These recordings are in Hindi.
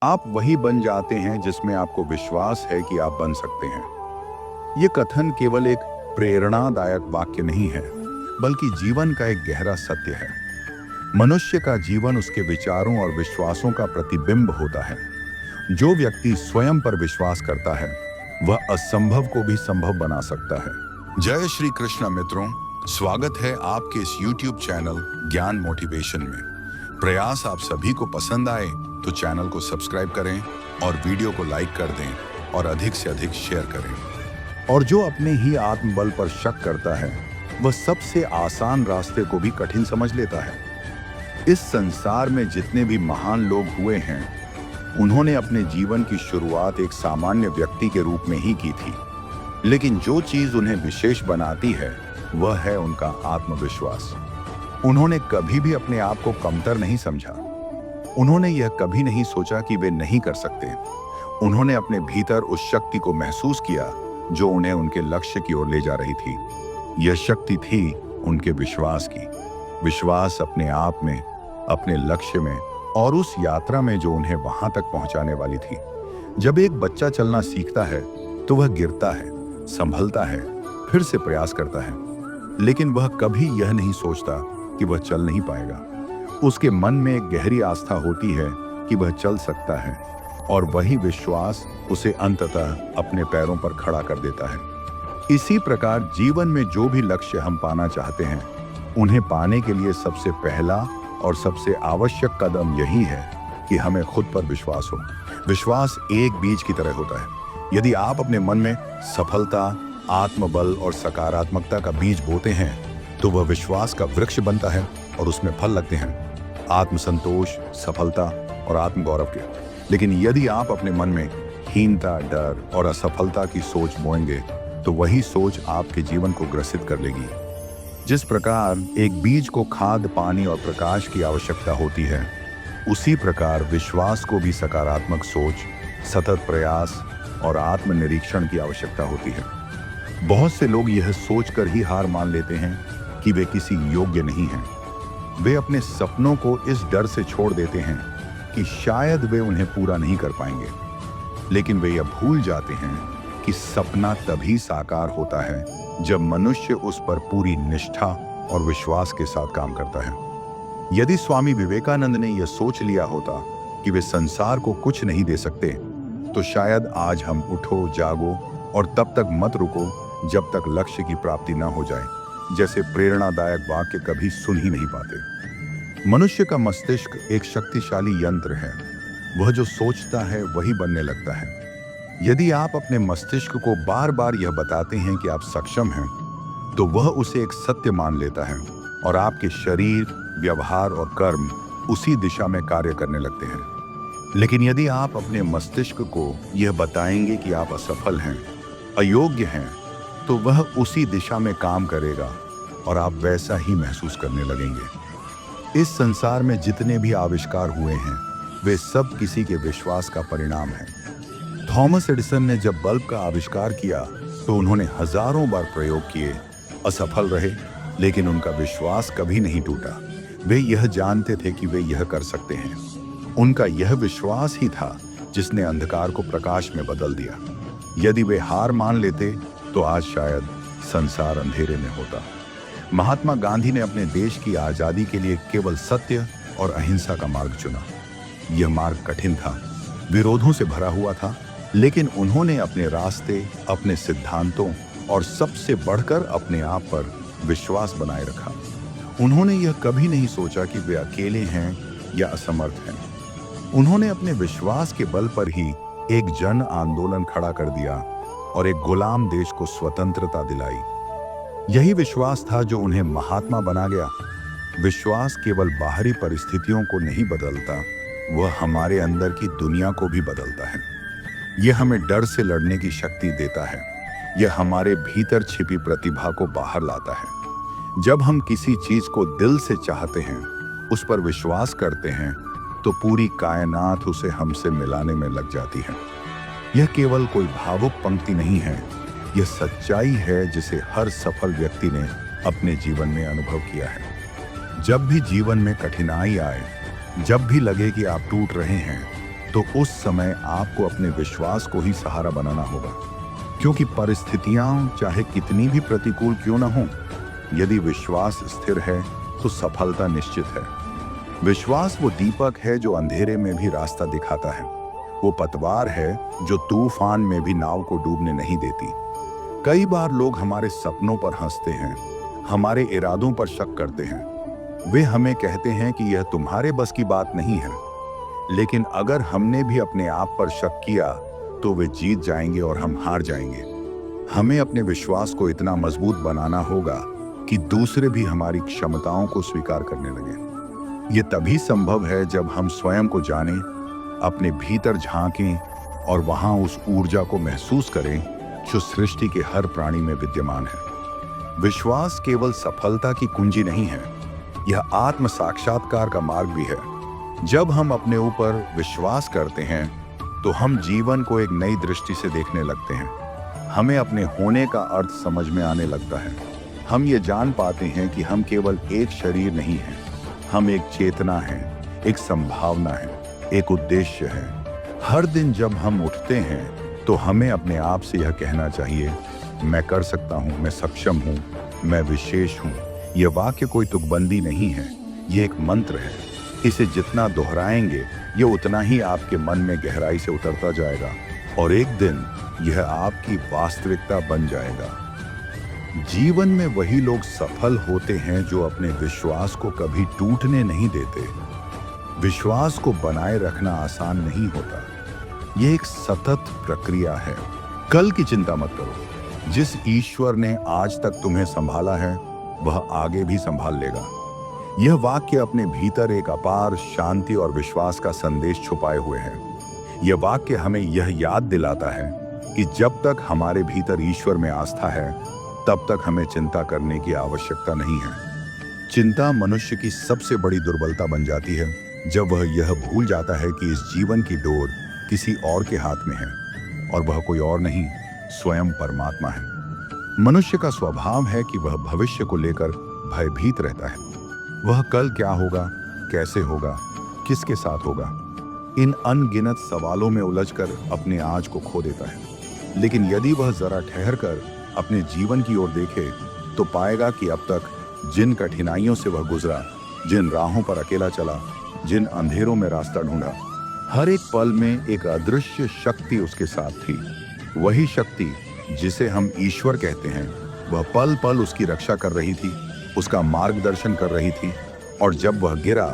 आप वही बन जाते हैं जिसमें आपको विश्वास है कि आप बन सकते हैं। ये कथन केवल एक प्रेरणादायक वाक्य नहीं है, बल्कि जीवन का एक गहरा सत्य है। मनुष्य का जीवन उसके विचारों और विश्वासों का प्रतिबिंब होता है। जो व्यक्ति स्वयं पर विश्वास करता है, वह असंभव को भी संभव बना सकता है। जय श्री कृष्ण मित्रों, स्वागत है आपके इस YouTube चैनल ज्ञान मोटिवेशन में। प्रयास आप सभी को पसंद आए तो चैनल को सब्सक्राइब करें और वीडियो को लाइक कर दें और अधिक से अधिक शेयर करें। और जो अपने ही आत्मबल पर शक करता है, वह सबसे आसान रास्ते को भी कठिन समझ लेता है। इस संसार में जितने भी महान लोग हुए हैं, उन्होंने अपने जीवन की शुरुआत एक सामान्य व्यक्ति के रूप में ही की थी। लेकिन जो चीज उन्हें विशेष बनाती है, वह है उनका आत्मविश्वास। उन्होंने कभी भी अपने आप को कमतर नहीं समझा। उन्होंने यह कभी नहीं सोचा कि वे नहीं कर सकते। उन्होंने अपने भीतर उस शक्ति को महसूस किया जो उन्हें उनके लक्ष्य की ओर ले जा रही थी। यह शक्ति थी उनके विश्वास की। विश्वास अपने आप में, अपने लक्ष्य में और उस यात्रा में जो उन्हें वहां तक पहुंचाने वाली थी। जब एक बच्चा चलना सीखता है तो वह गिरता है, संभलता है, फिर से प्रयास करता है, लेकिन वह कभी यह नहीं सोचता कि वह चल नहीं पाएगा। उसके मन में एक गहरी आस्था होती है कि वह चल सकता है, और वही विश्वास उसे अंततः अपने पैरों पर खड़ा कर देता है। इसी प्रकार जीवन में जो भी लक्ष्य हम पाना चाहते हैं, उन्हें पाने के लिए सबसे पहला और सबसे आवश्यक कदम यही है कि हमें खुद पर विश्वास हो। विश्वास एक बीज की तरह होता है। यदि आप अपने मन में सफलता, आत्मबल और सकारात्मकता का बीज बोते हैं, तो वह विश्वास का वृक्ष बनता है और उसमें फल लगते हैं, आत्मसंतोष, सफलता और आत्मगौरव के। लेकिन यदि आप अपने मन में हीनता, डर और असफलता की सोच बोएंगे, तो वही सोच आपके जीवन को ग्रसित कर लेगी। जिस प्रकार एक बीज को खाद, पानी और प्रकाश की आवश्यकता होती है, उसी प्रकार विश्वास को भी सकारात्मक सोच, सतत प्रयास और आत्मनिरीक्षण की आवश्यकता होती है। बहुत से लोग यह सोचकर ही हार मान लेते हैं कि वे किसी योग्य नहीं हैं। वे अपने सपनों को इस डर से छोड़ देते हैं कि शायद वे उन्हें पूरा नहीं कर पाएंगे। लेकिन वे यह भूल जाते हैं कि सपना तभी साकार होता है जब मनुष्य उस पर पूरी निष्ठा और विश्वास के साथ काम करता है। यदि स्वामी विवेकानंद ने यह सोच लिया होता कि वे संसार को कुछ नहीं दे सकते, तो शायद आज हम उठो, जागो और तब तक मत रुको जब तक लक्ष्य की प्राप्ति न हो जाए जैसे प्रेरणादायक वाक्य कभी सुन ही नहीं पाते। मनुष्य का मस्तिष्क एक शक्तिशाली यंत्र है। वह जो सोचता है वही बनने लगता है। यदि आप अपने मस्तिष्क को बार बार यह बताते हैं कि आप सक्षम हैं, तो वह उसे एक सत्य मान लेता है और आपके शरीर, व्यवहार और कर्म उसी दिशा में कार्य करने लगते हैं। लेकिन यदि आप अपने मस्तिष्क को यह बताएंगे कि आप असफल हैं, अयोग्य हैं, तो वह उसी दिशा में काम करेगा और आप वैसा ही महसूस करने लगेंगे। इस संसार में जितने भी आविष्कार हुए हैं, वे सब किसी के विश्वास का परिणाम हैं। थॉमस एडिसन ने जब बल्ब का आविष्कार किया, तो उन्होंने हजारों बार प्रयोग किए, असफल रहे, लेकिन उनका विश्वास कभी नहीं टूटा। वे यह जानते थे कि वे यह कर सकते हैं। उनका यह विश्वास ही था जिसने अंधकार को प्रकाश में बदल दिया। यदि वे हार मान लेते, तो आज शायद संसार अंधेरे में होता। महात्मा गांधी ने अपने देश की आजादी के लिए केवल सत्य और अहिंसा का मार्ग चुना। यह मार्ग कठिन था, विरोधों से भरा हुआ था, लेकिन उन्होंने अपने रास्ते, अपने सिद्धांतों और सबसे बढ़कर अपने आप पर विश्वास बनाए रखा। उन्होंने यह कभी नहीं सोचा कि वे अकेले हैं या असमर्थ हैं। उन्होंने अपने विश्वास के बल पर ही एक जन आंदोलन खड़ा कर दिया और एक गुलाम देश को स्वतंत्रता दिलाई। यही विश्वास था जो उन्हें महात्मा बना गया। विश्वास केवल बाहरी परिस्थितियों को नहीं बदलता, वह हमारे अंदर की दुनिया को भी बदलता है। यह हमें डर से लड़ने की शक्ति देता है। यह हमारे भीतर छिपी प्रतिभा को बाहर लाता है। जब हम किसी चीज को दिल से चाहते हैं, उस पर विश्वास करते हैं, तो पूरी कायनात उसे हमसे मिलाने में लग जाती है। यह केवल कोई भावुक पंक्ति नहीं है, यह सच्चाई है जिसे हर सफल व्यक्ति ने अपने जीवन में अनुभव किया है। जब भी जीवन में कठिनाई आए, जब भी लगे कि आप टूट रहे हैं, तो उस समय आपको अपने विश्वास को ही सहारा बनाना होगा, क्योंकि परिस्थितियां चाहे कितनी भी प्रतिकूल क्यों न हो, यदि विश्वास स्थिर है तो सफलता निश्चित है। विश्वास वो दीपक है जो अंधेरे में भी रास्ता दिखाता है, वो पतवार है जो तूफान में भी नाव को डूबने नहीं देती। कई बार लोग हमारे सपनों पर हंसते हैं, हमारे इरादों पर शक करते हैं। वे हमें कहते हैं कि यह तुम्हारे बस की बात नहीं है। लेकिन अगर हमने भी अपने आप पर शक किया तो वे जीत जाएंगे और हम हार जाएंगे। हमें अपने विश्वास को इतना मजबूत बनाना होगा कि दूसरे भी हमारी क्षमताओं को स्वीकार करने लगें। यह तभी संभव है जब हम स्वयं को जानें, अपने भीतर झांकें और वहां उस ऊर्जा को महसूस करें जो सृष्टि के हर प्राणी में विद्यमान है। विश्वास केवल सफलता की कुंजी नहीं है, यह आत्म साक्षात्कार का मार्ग भी है। जब हम अपने ऊपर विश्वास करते हैं तो हम जीवन को एक नई दृष्टि से देखने लगते हैं। हमें अपने होने का अर्थ समझ में आने लगता है। हम ये जान पाते हैं कि हम केवल एक शरीर नहीं हैं, हम एक चेतना हैं, एक संभावना है, एक उद्देश्य है। हर दिन जब हम उठते हैं तो हमें अपने आप से यह कहना चाहिए, मैं कर सकता हूँ, मैं सक्षम हूँ, मैं विशेष हूँ। यह वाक्य कोई तुकबंदी नहीं है, यह एक मंत्र है। इसे जितना दोहराएंगे ये उतना ही आपके मन में गहराई से उतरता जाएगा और एक दिन यह आपकी वास्तविकता बन जाएगा। जीवन में वही लोग सफल होते हैं जो अपने विश्वास को कभी टूटने नहीं देते। विश्वास को बनाए रखना आसान नहीं होता, यह एक सतत प्रक्रिया है। कल की चिंता मत करो, जिस ईश्वर ने आज तक तुम्हें संभाला है वह आगे भी संभाल लेगा। यह वाक्य अपने भीतर एक अपार शांति और विश्वास का संदेश छुपाए हुए है। यह वाक्य हमें यह याद दिलाता है कि जब तक हमारे भीतर ईश्वर में आस्था है तब तक हमें चिंता करने की आवश्यकता नहीं है। चिंता मनुष्य की सबसे बड़ी दुर्बलता बन जाती है जब वह यह भूल जाता है कि इस जीवन की डोर किसी और के हाथ में है और वह कोई और नहीं, स्वयं परमात्मा है। मनुष्य का स्वभाव है कि वह भविष्य को लेकर भयभीत रहता है। वह कल क्या होगा, कैसे होगा, किसके साथ होगा, इन अनगिनत सवालों में उलझकर अपने आज को खो देता है। लेकिन यदि वह जरा ठहर कर अपने जीवन की ओर देखे तो पाएगा कि अब तक जिन कठिनाइयों से वह गुजरा, जिन राहों पर अकेला चला, जिन अंधेरों में रास्ता ढूंढा, हर एक पल में एक अदृश्य शक्ति उसके साथ थी। वही शक्ति जिसे हम ईश्वर कहते हैं, वह पल पल उसकी रक्षा कर रही थी, उसका मार्गदर्शन कर रही थी और जब वह गिरा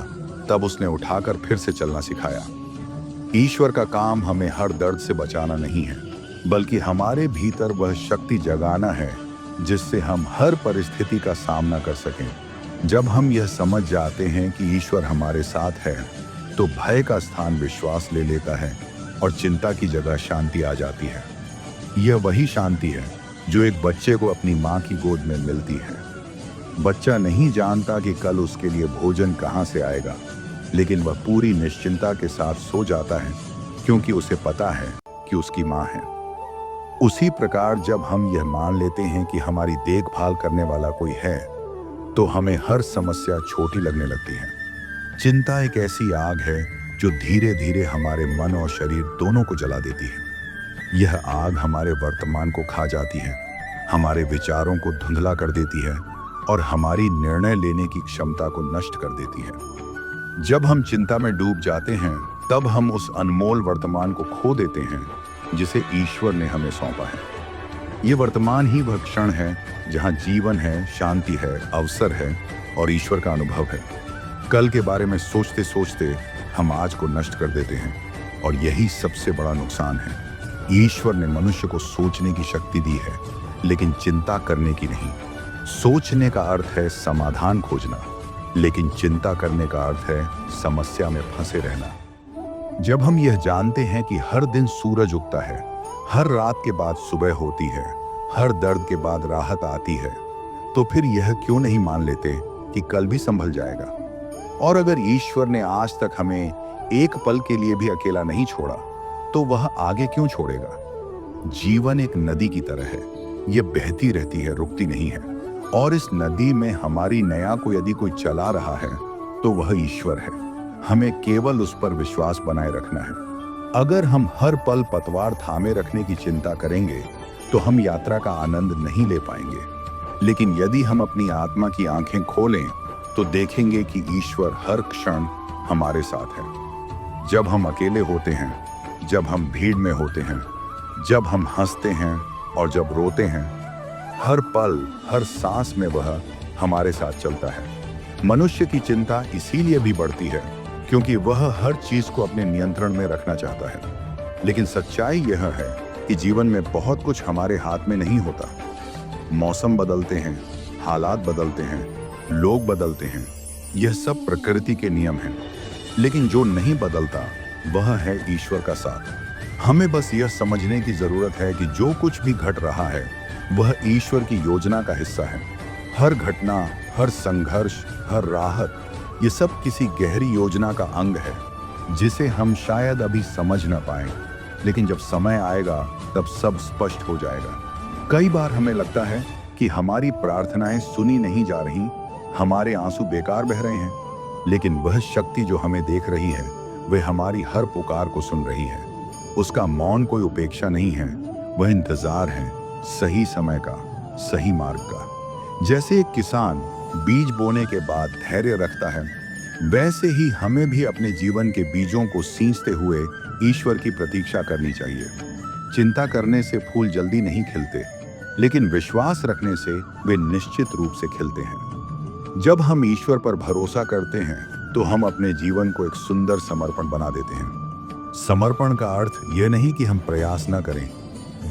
तब उसने उठाकर फिर से चलना सिखाया। ईश्वर का काम हमें हर दर्द से बचाना नहीं है, बल्कि हमारे भीतर वह शक्ति जगाना है जिससे हम हर परिस्थिति का सामना कर सकें। जब हम यह समझ जाते हैं कि ईश्वर हमारे साथ है तो भय का स्थान विश्वास ले लेता है और चिंता की जगह शांति आ जाती है। यह वही शांति है जो एक बच्चे को अपनी माँ की गोद में मिलती है। बच्चा नहीं जानता कि कल उसके लिए भोजन कहाँ से आएगा, लेकिन वह पूरी निश्चिंता के साथ सो जाता है क्योंकि उसे पता है कि उसकी माँ है। उसी प्रकार जब हम यह मान लेते हैं कि हमारी देखभाल करने वाला कोई है तो हमें हर समस्या छोटी लगने लगती है। चिंता एक ऐसी आग है जो धीरे धीरे हमारे मन और शरीर दोनों को जला देती है। यह आग हमारे वर्तमान को खा जाती है, हमारे विचारों को धुंधला कर देती है और हमारी निर्णय लेने की क्षमता को नष्ट कर देती है। जब हम चिंता में डूब जाते हैं तब हम उस अनमोल वर्तमान को खो देते हैं जिसे ईश्वर ने हमें सौंपा है। ये वर्तमान ही वह क्षण है जहाँ जीवन है, शांति है, अवसर है और ईश्वर का अनुभव है। कल के बारे में सोचते सोचते हम आज को नष्ट कर देते हैं और यही सबसे बड़ा नुकसान है। ईश्वर ने मनुष्य को सोचने की शक्ति दी है, लेकिन चिंता करने की नहीं। सोचने का अर्थ है समाधान खोजना, लेकिन चिंता करने का अर्थ है समस्या में फंसे रहना। जब हम यह जानते हैं कि हर दिन सूरज उगता है, हर रात के बाद सुबह होती है, हर दर्द के बाद राहत आती है, तो फिर यह क्यों नहीं मान लेते कि कल भी संभल जाएगा। और अगर ईश्वर ने आज तक हमें एक पल के लिए भी अकेला नहीं छोड़ा तो वह आगे क्यों छोड़ेगा। जीवन एक नदी की तरह है, यह बहती रहती है, रुकती नहीं है। और इस नदी में हमारी नैया को यदि कोई चला रहा है तो वह ईश्वर है। हमें केवल उस पर विश्वास बनाए रखना है। अगर हम हर पल पतवार थामे रखने की चिंता करेंगे तो हम यात्रा का आनंद नहीं ले पाएंगे। लेकिन यदि हम अपनी आत्मा की आंखें खोलें तो देखेंगे कि ईश्वर हर क्षण हमारे साथ है। जब हम अकेले होते हैं, जब हम भीड़ में होते हैं, जब हम हंसते हैं और जब रोते हैं, हर पल हर सांस में वह हमारे साथ चलता है। मनुष्य की चिंता इसीलिए भी बढ़ती है क्योंकि वह हर चीज को अपने नियंत्रण में रखना चाहता है। लेकिन सच्चाई यह है कि जीवन में बहुत कुछ हमारे हाथ में नहीं होता। मौसम बदलते हैं, हालात बदलते हैं, लोग बदलते हैं, यह सब प्रकृति के नियम हैं। लेकिन जो नहीं बदलता वह है ईश्वर का साथ। हमें बस यह समझने की जरूरत है कि जो कुछ भी घट रहा है वह ईश्वर की योजना का हिस्सा है। हर घटना, हर संघर्ष, हर राहत, ये सब किसी गहरी योजना का अंग है जिसे हम शायद अभी समझ न पाए, लेकिन जब समय आएगा तब सब स्पष्ट हो जाएगा। कई बार हमें लगता है कि हमारी प्रार्थनाएं सुनी नहीं जा रही, हमारे आंसू बेकार बह रहे हैं, लेकिन वह शक्ति जो हमें देख रही है वह हमारी हर पुकार को सुन रही है। उसका मौन कोई उपेक्षा नहीं है, वह इंतजार है सही समय का, सही मार्ग का। जैसे एक किसान बीज बोने के बाद धैर्य रखता है, वैसे ही हमें भी अपने जीवन के बीजों को सींचते हुए ईश्वर की प्रतीक्षा करनी चाहिए। चिंता करने से फूल जल्दी नहीं खिलते, लेकिन विश्वास रखने से वे निश्चित रूप से खिलते हैं। जब हम ईश्वर पर भरोसा करते हैं तो हम अपने जीवन को एक सुंदर समर्पण बना देते हैं। समर्पण का अर्थ यह नहीं कि हम प्रयास न करें,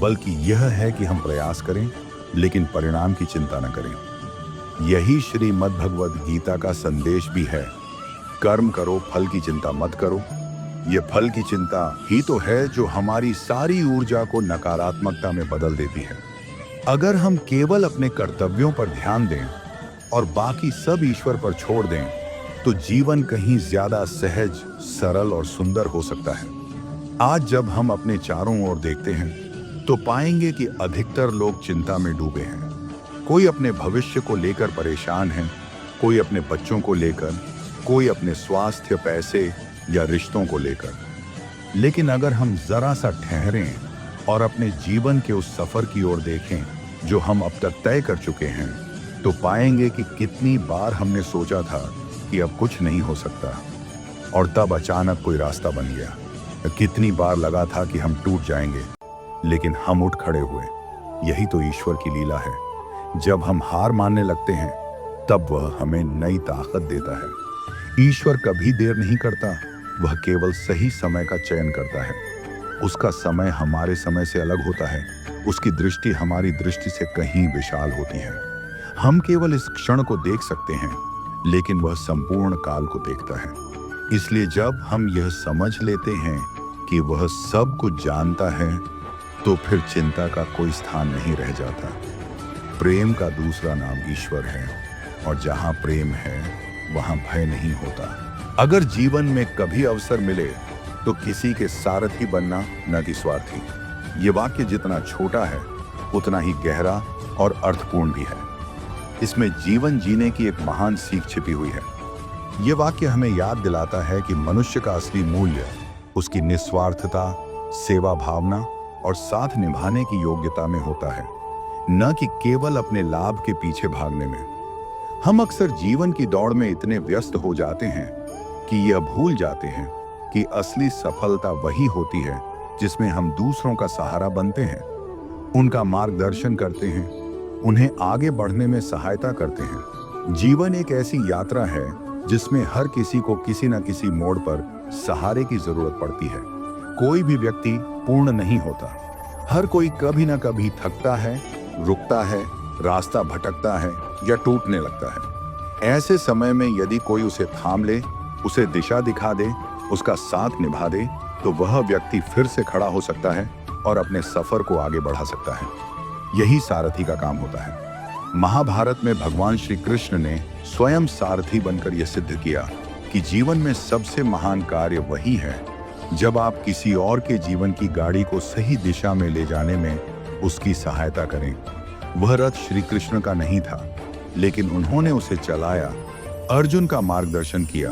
बल्कि यह है कि हम प्रयास करें लेकिन परिणाम की चिंता न करें। यही श्रीमद् भगवद गीता का संदेश भी है। कर्म करो, फल की चिंता मत करो। यह फल की चिंता ही तो है जो हमारी सारी ऊर्जा को नकारात्मकता में बदल देती है। अगर हम केवल अपने कर्तव्यों पर ध्यान दें और बाकी सब ईश्वर पर छोड़ दें तो जीवन कहीं ज्यादा सहज, सरल और सुंदर हो सकता है। आज जब हम अपने चारों ओर देखते हैं तो पाएंगे कि अधिकतर लोग चिंता में डूबे हैं। कोई अपने भविष्य को लेकर परेशान है, कोई अपने बच्चों को लेकर, कोई अपने स्वास्थ्य, पैसे या रिश्तों को लेकर। लेकिन अगर हम जरा सा ठहरें और अपने जीवन के उस सफर की ओर देखें जो हम अब तक तय कर चुके हैं, तो पाएंगे कि कितनी बार हमने सोचा था कि अब कुछ नहीं हो सकता और तब अचानक कोई रास्ता बन गया। कितनी बार लगा था कि हम टूट जाएंगे, लेकिन हम उठ खड़े हुए। यही तो ईश्वर की लीला है। जब हम हार मानने लगते हैं तब वह हमें नई ताकत देता है। ईश्वर कभी देर नहीं करता, वह केवल सही समय का चयन करता है। उसका समय हमारे समय से अलग होता है, उसकी दृष्टि हमारी दृष्टि से कहीं विशाल होती है। हम केवल इस क्षण को देख सकते हैं, लेकिन वह संपूर्ण काल को देखता है। इसलिए जब हम यह समझ लेते हैं कि वह सब कुछ जानता है, तो फिर चिंता का कोई स्थान नहीं रह जाता। प्रेम का दूसरा नाम ईश्वर है, और जहां प्रेम है वहां भय नहीं होता। अगर जीवन में कभी अवसर मिले तो किसी के सारथी बनना, न कि स्वार्थी। ये वाक्य जितना छोटा है उतना ही गहरा और अर्थपूर्ण भी है। इसमें जीवन जीने की एक महान सीख छिपी हुई है। ये वाक्य हमें याद दिलाता है कि मनुष्य का असली मूल्य उसकी निस्वार्थता, सेवा भावना और साथ निभाने की योग्यता में होता है, न कि केवल अपने लाभ के पीछे भागने में। हम अक्सर जीवन की दौड़ में इतने व्यस्त हो जाते हैं कि यह भूल जाते हैं कि असली सफलता वही होती है जिसमें हम दूसरों का सहारा बनते हैं, उनका मार्गदर्शन करते हैं, उन्हें आगे बढ़ने में सहायता करते हैं। जीवन एक ऐसी यात्रा है जिसमें हर किसी को किसी न किसी मोड़ पर सहारे की जरूरत पड़ती है। कोई भी व्यक्ति पूर्ण नहीं होता। हर कोई कभी न कभी थकता है, रुकता है, रास्ता भटकता है या टूटने लगता है। ऐसे समय में यदि कोई उसे थाम ले, उसे दिशा दिखा दे, उसका साथ निभा दे, तो वह व्यक्ति फिर से खड़ा हो सकता है और अपने सफर को आगे बढ़ा सकता है। यही सारथी का काम होता है। महाभारत में भगवान श्री कृष्ण ने स्वयं सारथी बनकर यह सिद्ध किया कि जीवन में सबसे महान कार्य वही है जब आप किसी और के जीवन की गाड़ी को सही दिशा में ले जाने में उसकी सहायता करें। वह रथ श्री कृष्ण का नहीं था, लेकिन उन्होंने उसे चलाया, अर्जुन का मार्गदर्शन किया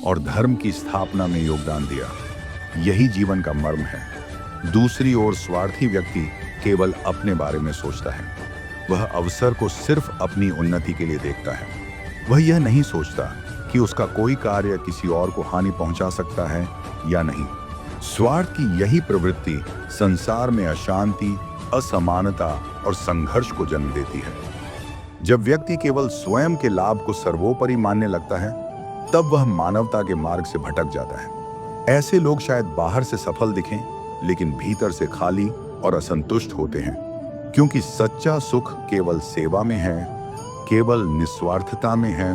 और धर्म की स्थापना में योगदान दिया। यही जीवन का मर्म है। दूसरी ओर स्वार्थी व्यक्ति केवल अपने बारे में सोचता है। वह अवसर को सिर्फ अपनी उन्नति के लिए देखता है। वह यह नहीं सोचता कि उसका कोई कार्य किसी और को हानि पहुंचा सकता है या नहीं। स्वार्थ की यही प्रवृत्ति संसार में अशांति, असमानता और संघर्ष को जन्म देती है। जब व्यक्ति केवल स्वयं के लाभ को सर्वोपरि मानने लगता है, तब वह मानवता के मार्ग से भटक जाता है। ऐसे लोग शायद बाहर से सफल दिखें, लेकिन भीतर से खाली और असंतुष्ट होते हैं, क्योंकि सच्चा सुख केवल सेवा में है, केवल निस्वार्थता में है,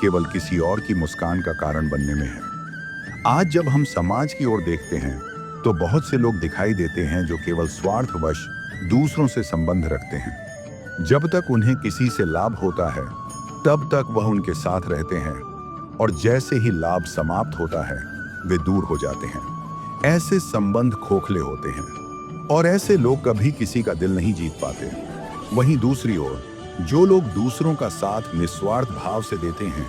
केवल किसी और की मुस्कान का कारण बनने में है। आज जब हम समाज की ओर देखते हैं, तो बहुत से लोग दिखाई देते हैं जो केवल स्वार्थवश दूसरों से संबंध रखते हैं। जब तक उन्हें किसी से लाभ होता है, तब तक वह उनके साथ रहते हैं, और जैसे ही लाभ समाप्त होता है, वे दूर हो जाते हैं। ऐसे संबंध खोखले होते हैं, और ऐसे लोग कभी किसी का दिल नहीं जीत पाते। वहीं दूसरी ओर जो लोग दूसरों का साथ निस्वार्थ भाव से देते हैं,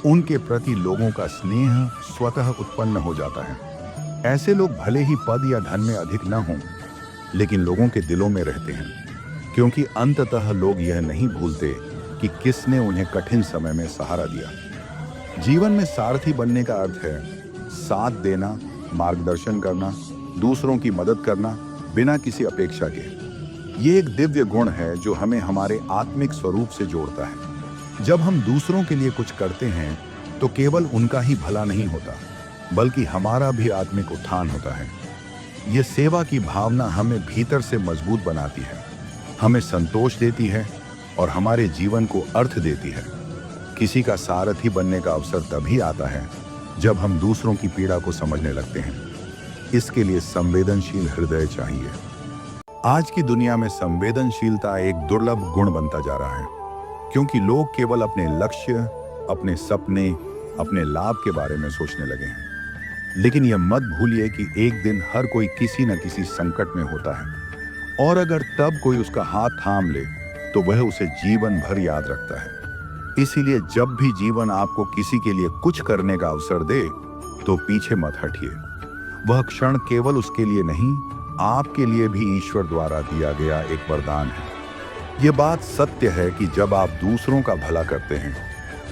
उनके प्रति लोगों का स्नेह स्वतः उत्पन्न हो जाता है। ऐसे लोग भले ही पद या धन में अधिक न हों, लेकिन लोगों के दिलों में रहते हैं, क्योंकि अंततः लोग यह नहीं भूलते कि किसने उन्हें कठिन समय में सहारा दिया। जीवन में सारथी बनने का अर्थ है साथ देना, मार्गदर्शन करना, दूसरों की मदद करना बिना किसी अपेक्षा के। ये एक दिव्य गुण है जो हमें हमारे आत्मिक स्वरूप से जोड़ता है। जब हम दूसरों के लिए कुछ करते हैं, तो केवल उनका ही भला नहीं होता, बल्कि हमारा भी आत्मिक उत्थान होता है। ये सेवा की भावना हमें भीतर से मजबूत बनाती है, हमें संतोष देती है और हमारे जीवन को अर्थ देती है। किसी का सारथी बनने का अवसर तभी आता है जब हम दूसरों की पीड़ा को समझने लगते हैं। इसके लिए संवेदनशील हृदय चाहिए। आज की दुनिया में संवेदनशीलता एक दुर्लभ गुण बनता जा रहा है, क्योंकि लोग केवल अपने लक्ष्य, अपने सपने, अपने लाभ के बारे में सोचने लगे हैं। लेकिन यह मत भूलिए कि एक दिन हर कोई किसी न किसी संकट में होता है, और अगर तब कोई उसका हाथ थाम ले, तो वह उसे जीवन भर याद रखता है। इसीलिए जब भी जीवन आपको किसी के लिए कुछ करने का अवसर दे, तो पीछे मत हटिए। वह क्षण केवल उसके लिए नहीं, आपके लिए भी ईश्वर द्वारा दिया गया एक वरदान है। यह बात सत्य है कि जब आप दूसरों का भला करते हैं,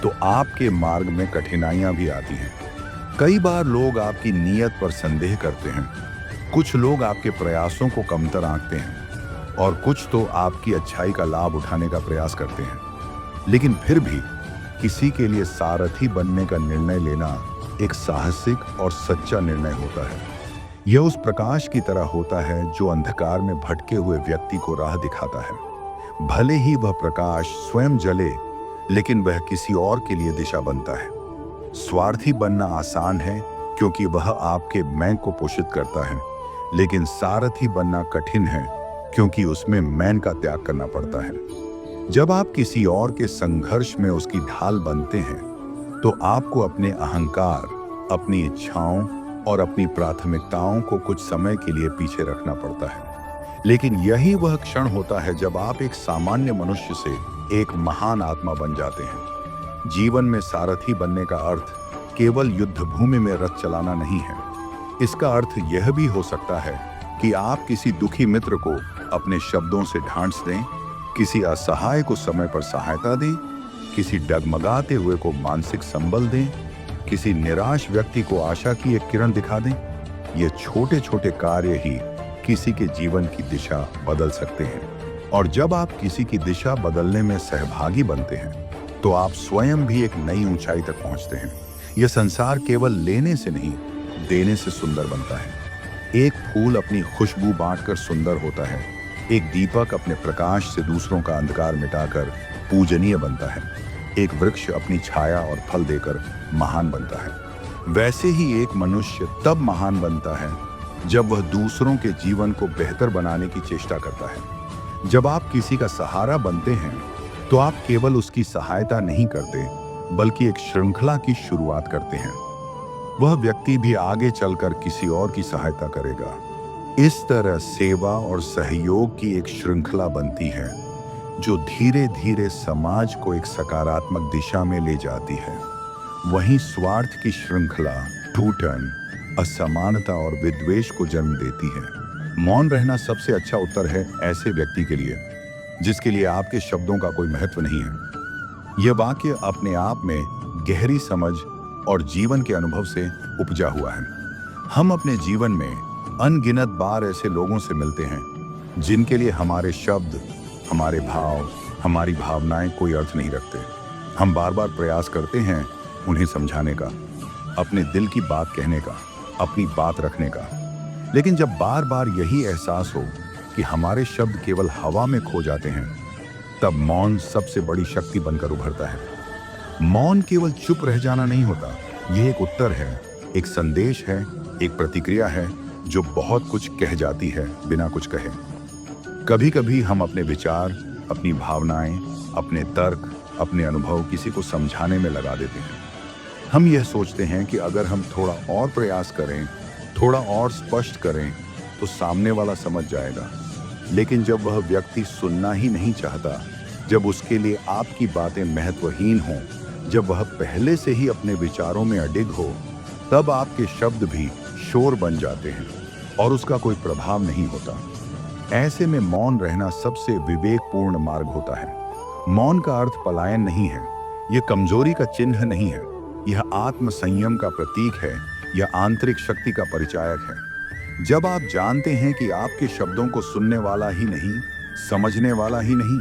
तो आपके मार्ग में कठिनाइयां भी आती हैं। कई बार लोग आपकी नीयत पर संदेह करते हैं, कुछ लोग आपके प्रयासों को कमतर आंकते हैं, और कुछ तो आपकी अच्छाई का लाभ उठाने का प्रयास करते हैं। लेकिन फिर भी किसी के लिए सारथी बनने का निर्णय लेना एक साहसिक और सच्चा निर्णय होता है। यह उस प्रकाश की तरह होता है जो अंधकार में भटके हुए व्यक्ति को राह दिखाता है। भले ही वह प्रकाश स्वयं जले, लेकिन वह किसी और के लिए दिशा बनता है। स्वार्थी बनना आसान है, क्योंकि वह आपके मैं को पोषित करता है, लेकिन सारथी बनना कठिन है, क्योंकि उसमें मैं का त्याग करना पड़ता है। जब आप किसी और के संघर्ष में उसकी ढाल बनते हैं, तो आपको अपने अहंकार, अपनी इच्छाओं और अपनी प्राथमिकताओं को कुछ समय के लिए पीछे रखना पड़ता है। लेकिन यही वह क्षण होता है जब आप एक सामान्य मनुष्य से एक महान आत्मा बन जाते हैं। जीवन में सारथी बनने का अर्थ केवल युद्ध भूमि में रथ चलाना नहीं है। इसका अर्थ यह भी हो सकता है कि आप किसी दुखी मित्र को अपने शब्दों से ढांढस दें, किसी असहाय को समय पर सहायता दें, किसी डगमगाते हुए को मानसिक संबल दें, किसी निराश व्यक्ति को आशा की एक किरण दिखा दें। ये छोटे छोटे कार्य ही किसी के जीवन की दिशा बदल सकते हैं। और जब आप किसी की दिशा बदलने में सहभागी बनते हैं, तो आप स्वयं भी एक नई ऊंचाई तक पहुंचते हैं। यह संसार केवल लेने से नहीं, देने से सुंदर बनता है। एक फूल अपनी खुशबू बांटकर सुंदर होता है, एक दीपक अपने प्रकाश से दूसरों का अंधकार मिटाकर पूजनीय बनता है, एक वृक्ष अपनी छाया और फल देकर महान बनता है। वैसे ही एक मनुष्य तब महान बनता है जब वह दूसरों के जीवन को बेहतर बनाने की चेष्टा करता है। जब आप किसी का सहारा बनते हैं, तो आप केवल उसकी सहायता नहीं करते, बल्कि एक श्रृंखला की शुरुआत करते हैं। वह व्यक्ति भी आगे चलकर किसी और की सहायता करेगा। इस तरह सेवा और सहयोग की एक श्रृंखला बनती है, जो धीरे धीरे समाज को एक सकारात्मक दिशा में ले जाती है। वहीं स्वार्थ की श्रृंखला टूटन, असमानता और विद्वेष को जन्म देती है। मौन रहना सबसे अच्छा उत्तर है ऐसे व्यक्ति के लिए जिसके लिए आपके शब्दों का कोई महत्व नहीं है। यह वाक्य अपने आप में गहरी समझ और जीवन के अनुभव से उपजा हुआ है। हम अपने जीवन में अनगिनत बार ऐसे लोगों से मिलते हैं जिनके लिए हमारे शब्द, हमारे भाव, हमारी भावनाएं कोई अर्थ नहीं रखते। हम बार बार प्रयास करते हैं उन्हें समझाने का, अपने दिल की बात कहने का, अपनी बात रखने का। लेकिन जब बार बार यही एहसास हो कि हमारे शब्द केवल हवा में खो जाते हैं, तब मौन सबसे बड़ी शक्ति बनकर उभरता है। मौन केवल चुप रह जाना नहीं होता, यह एक उत्तर है, एक संदेश है, एक प्रतिक्रिया है जो बहुत कुछ कह जाती है बिना कुछ कहे। कभी कभी हम अपने विचार, अपनी भावनाएं, अपने तर्क, अपने अनुभव किसी को समझाने में लगा देते हैं। हम यह सोचते हैं कि अगर हम थोड़ा और प्रयास करें, थोड़ा और स्पष्ट करें तो सामने वाला समझ जाएगा। लेकिन जब वह व्यक्ति सुनना ही नहीं चाहता, जब उसके लिए आपकी बातें महत्वहीन हों, जब वह पहले से ही अपने विचारों में अडिग हो, तब आपके शब्द भी शोर बन जाते हैं और उसका कोई प्रभाव नहीं होता। ऐसे में मौन रहना सबसे विवेकपूर्ण मार्ग होता है। मौन का अर्थ पलायन नहीं है, यह कमजोरी का चिन्ह नहीं है, यह आत्म संयम का प्रतीक है, यह आंतरिक शक्ति का परिचायक है। जब आप जानते हैं कि आपके शब्दों को सुनने वाला ही नहीं, समझने वाला ही नहीं,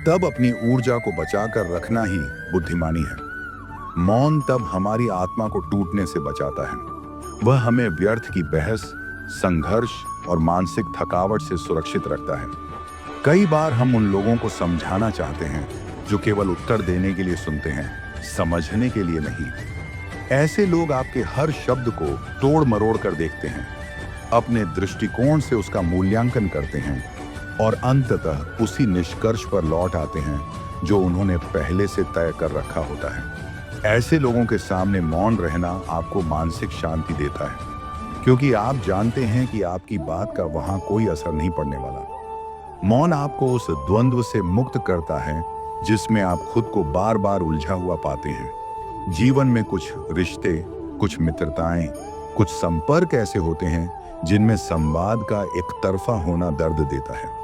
तब अपनी ऊर्जा को बचाकर रखना ही बुद्धिमानी है। मौन तब हमारी आत्मा को टूटने से बचाता है। वह हमें व्यर्थ की बहस, संघर्ष और मानसिक थकावट से सुरक्षित रखता है। कई बार हम उन लोगों को समझाना चाहते हैं जो केवल उत्तर देने के लिए सुनते हैं, समझने के लिए नहीं। ऐसे लोग आपके हर शब्द को तोड़ मरोड़ कर देखते हैं, अपने दृष्टिकोण से उसका मूल्यांकन करते हैं और अंततः उसी निष्कर्ष पर लौट आते हैं जो उन्होंने पहले से तय कर रखा होता है। ऐसे लोगों के सामने मौन रहना आपको मानसिक शांति देता है, क्योंकि आप जानते हैं कि आपकी बात का वहां कोई असर नहीं पड़ने वाला। मौन आपको उस द्वंद्व से मुक्त करता है जिसमें आप खुद को बार बार उलझा हुआ पाते हैं। जीवन में कुछ रिश्ते, कुछ मित्रताएं, कुछ संपर्क ऐसे होते हैं जिनमें संवाद का एक तरफा होना दर्द देता है।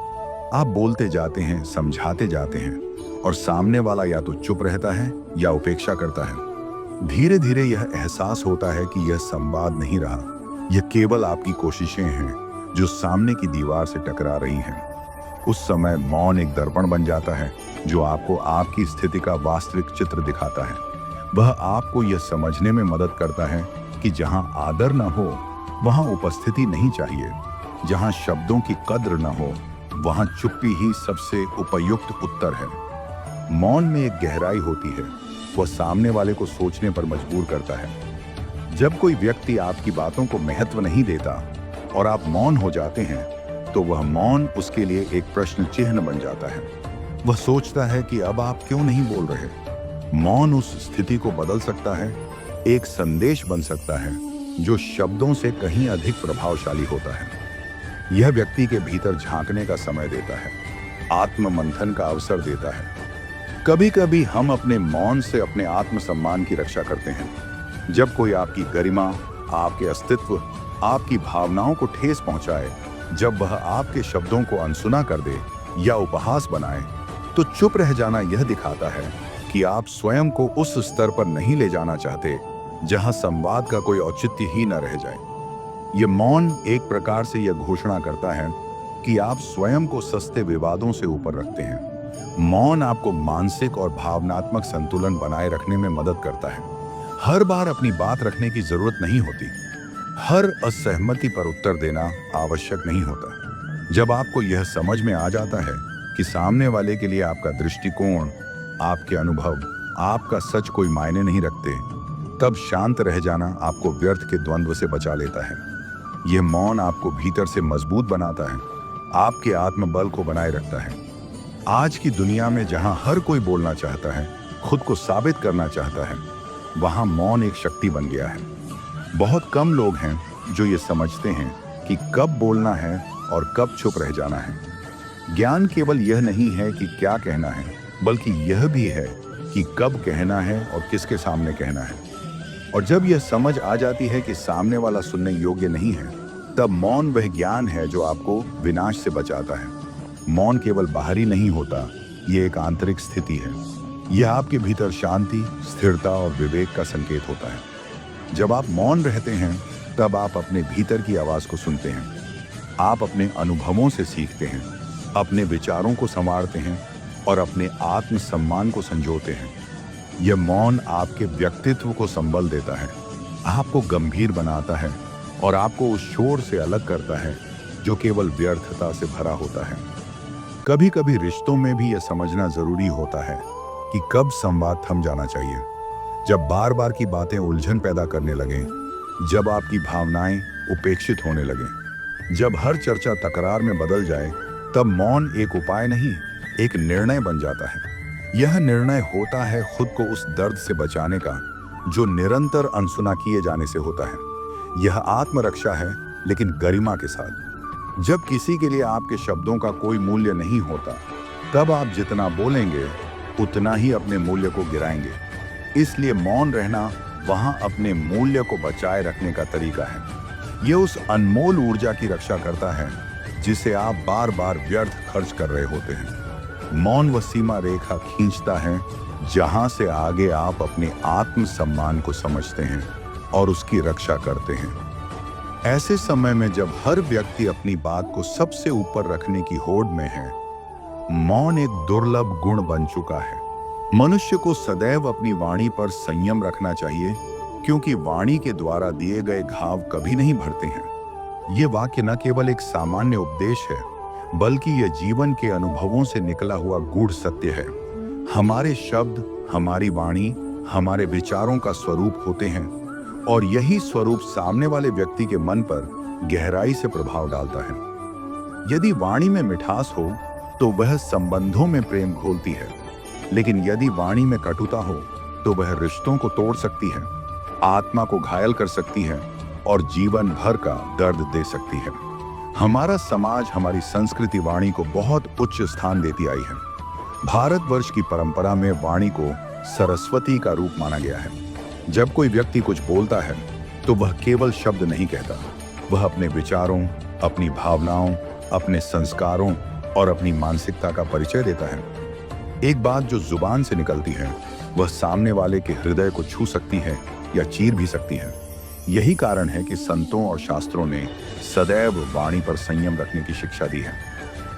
आप बोलते जाते हैं, समझाते जाते हैं और सामने वाला या तो चुप रहता है या उपेक्षा करता है। धीरे धीरे यह एहसास होता है कि यह संवाद नहीं रहा, यह केवल आपकी कोशिशें हैं जो सामने की दीवार से टकरा रही हैं। उस समय मौन एक दर्पण बन जाता है जो आपको आपकी स्थिति का वास्तविक चित्र दिखाता है। वह आपको यह समझने में मदद करता है कि जहां आदर न हो वहां उपस्थिति नहीं चाहिए, जहां शब्दों की कद्र न हो वहां चुप्पी ही सबसे उपयुक्त उत्तर है। मौन में एक गहराई होती है, वह सामने वाले को सोचने पर मजबूर करता है। जब कोई व्यक्ति आपकी बातों को महत्व नहीं देता और आप मौन हो जाते हैं, तो वह मौन उसके लिए एक प्रश्न चिन्ह बन जाता है। वह सोचता है कि अब आप क्यों नहीं बोल रहे। मौन उस स्थिति को बदल सकता है, एक संदेश बन सकता है जो शब्दों से कहीं अधिक प्रभावशाली होता है। यह व्यक्ति के भीतर झांकने का समय देता है, आत्म मंथन का अवसर देता है। कभी कभी हम अपने मौन से अपने आत्मसम्मान की रक्षा करते हैं। जब कोई आपकी गरिमा, आपके अस्तित्व, आपकी भावनाओं को ठेस पहुंचाए, जब वह आपके शब्दों को अनसुना कर दे या उपहास बनाए, तो चुप रह जाना यह दिखाता है कि आप स्वयं को उस स्तर पर नहीं ले जाना चाहते जहां संवाद का कोई औचित्य ही न रह जाए। यह मौन एक प्रकार से यह घोषणा करता है कि आप स्वयं को सस्ते विवादों से ऊपर रखते हैं। मौन आपको मानसिक और भावनात्मक संतुलन बनाए रखने में मदद करता है। हर बार अपनी बात रखने की जरूरत नहीं होती, हर असहमति पर उत्तर देना आवश्यक नहीं होता। जब आपको यह समझ में आ जाता है कि सामने वाले के लिए आपका दृष्टिकोण, आपके अनुभव, आपका सच कोई मायने नहीं रखते, तब शांत रह जाना आपको व्यर्थ के द्वंद्व से बचा लेता है। यह मौन आपको भीतर से मजबूत बनाता है, आपके आत्मबल को बनाए रखता है। आज की दुनिया में जहां हर कोई बोलना चाहता है, खुद को साबित करना चाहता है, वहां मौन एक शक्ति बन गया है। बहुत कम लोग हैं जो ये समझते हैं कि कब बोलना है और कब चुप रह जाना है। ज्ञान केवल यह नहीं है कि क्या कहना है, बल्कि यह भी है कि कब कहना है और किसके सामने कहना है। और जब यह समझ आ जाती है कि सामने वाला सुनने योग्य नहीं है, तब मौन वह ज्ञान है जो आपको विनाश से बचाता है। मौन केवल बाहरी नहीं होता, ये एक आंतरिक स्थिति है। यह आपके भीतर शांति, स्थिरता और विवेक का संकेत होता है। जब आप मौन रहते हैं, तब आप अपने भीतर की आवाज को सुनते हैं। आप अपने अनुभवों से सीखते हैं, अपने विचारों को संवारते हैं और अपने आत्मसम्मान को संजोते हैं। यह मौन आपके व्यक्तित्व को संबल देता है, आपको गंभीर बनाता है और आपको उस शोर से अलग करता है जो केवल व्यर्थता से भरा होता है। कभी कभी रिश्तों में भी यह समझना जरूरी होता है कि कब संवाद थम जाना चाहिए। जब बार बार की बातें उलझन पैदा करने लगें, जब आपकी भावनाएं उपेक्षित होने लगें, जब हर चर्चा तकरार में बदल जाए, तब मौन एक उपाय नहीं, एक निर्णय बन जाता है। यह निर्णय होता है खुद को उस दर्द से बचाने का जो निरंतर अनसुना किए जाने से होता है। यह आत्मरक्षा है, लेकिन गरिमा के साथ। जब किसी के लिए आपके शब्दों का कोई मूल्य नहीं होता, तब आप जितना बोलेंगे उतना ही अपने मूल्य को गिराएंगे। इसलिए मौन रहना वहां अपने मूल्य को बचाए रखने का तरीका है। यह उस अनमोल ऊर्जा की रक्षा करता है जिसे आप बार बार व्यर्थ खर्च कर रहे होते हैं। मौन वह सीमा रेखा खींचता है जहां से आगे आप अपने आत्मसम्मान को समझते हैं और उसकी रक्षा करते हैं। ऐसे समय में जब हर व्यक्ति अपनी बात को सबसे ऊपर रखने की होड़ में है, मौन एक दुर्लभ गुण बन चुका है। मनुष्य को सदैव अपनी वाणी पर संयम रखना चाहिए, क्योंकि वाणी के द्वारा दिए गए घाव कभी नहीं भरते हैं। ये वाक्य न केवल एक सामान्य उपदेश है, बल्कि यह जीवन के अनुभवों से निकला हुआ गूढ़ सत्य है। हमारे शब्द, हमारी वाणी, हमारे विचारों का स्वरूप होते हैं और यही स्वरूप सामने वाले व्यक्ति के मन पर गहराई से प्रभाव डालता है। यदि वाणी में मिठास हो तो वह संबंधों में प्रेम घोलती है, लेकिन यदि वाणी में कटुता हो तो वह रिश्तों को तोड़ सकती है, आत्मा को घायल कर सकती है और जीवन भर का दर्द दे सकती है। हमारा समाज, हमारी संस्कृति वाणी को बहुत उच्च स्थान देती आई है। भारतवर्ष की परंपरा में वाणी को सरस्वती का रूप माना गया है। जब कोई व्यक्ति कुछ बोलता है तो वह केवल शब्द नहीं कहता, वह अपने विचारों, अपनी भावनाओं, अपने संस्कारों और अपनी मानसिकता का परिचय देता है। एक बात जो जुबान से निकलती है वह सामने वाले के हृदय को छू सकती है या चीर भी सकती है। यही कारण है कि संतों और शास्त्रों ने सदैव वाणी पर संयम रखने की शिक्षा दी है।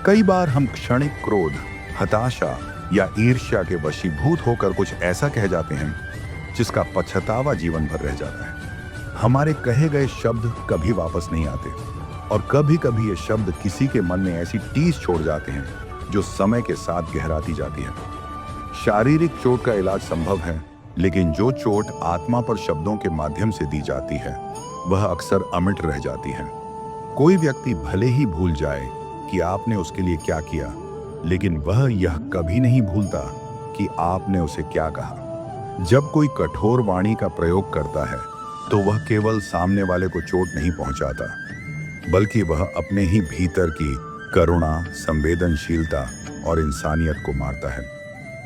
कई बार हम क्षणिक क्रोध, हताशा या ईर्ष्या के वशीभूत होकर कुछ ऐसा कह जाते हैं जिसका पछतावा जीवन भर रह जाता है। हमारे कहे गए शब्द कभी वापस नहीं आते और कभी कभी ये शब्द किसी के मन में ऐसी टीस छोड़ जाते हैं जो समय के साथ गहराती जाती है। शारीरिक चोट का इलाज संभव है, लेकिन जो चोट आत्मा पर शब्दों के माध्यम से दी जाती है वह अक्सर अमिट रह जाती है। कोई व्यक्ति भले ही भूल जाए कि आपने उसके लिए क्या किया, लेकिन वह यह कभी नहीं भूलता कि आपने उसे क्या कहा। जब कोई कठोर वाणी का प्रयोग करता है तो वह केवल सामने वाले को चोट नहीं पहुंचाता, बल्कि वह अपने ही भीतर की करुणा, संवेदनशीलता और इंसानियत को मारता है।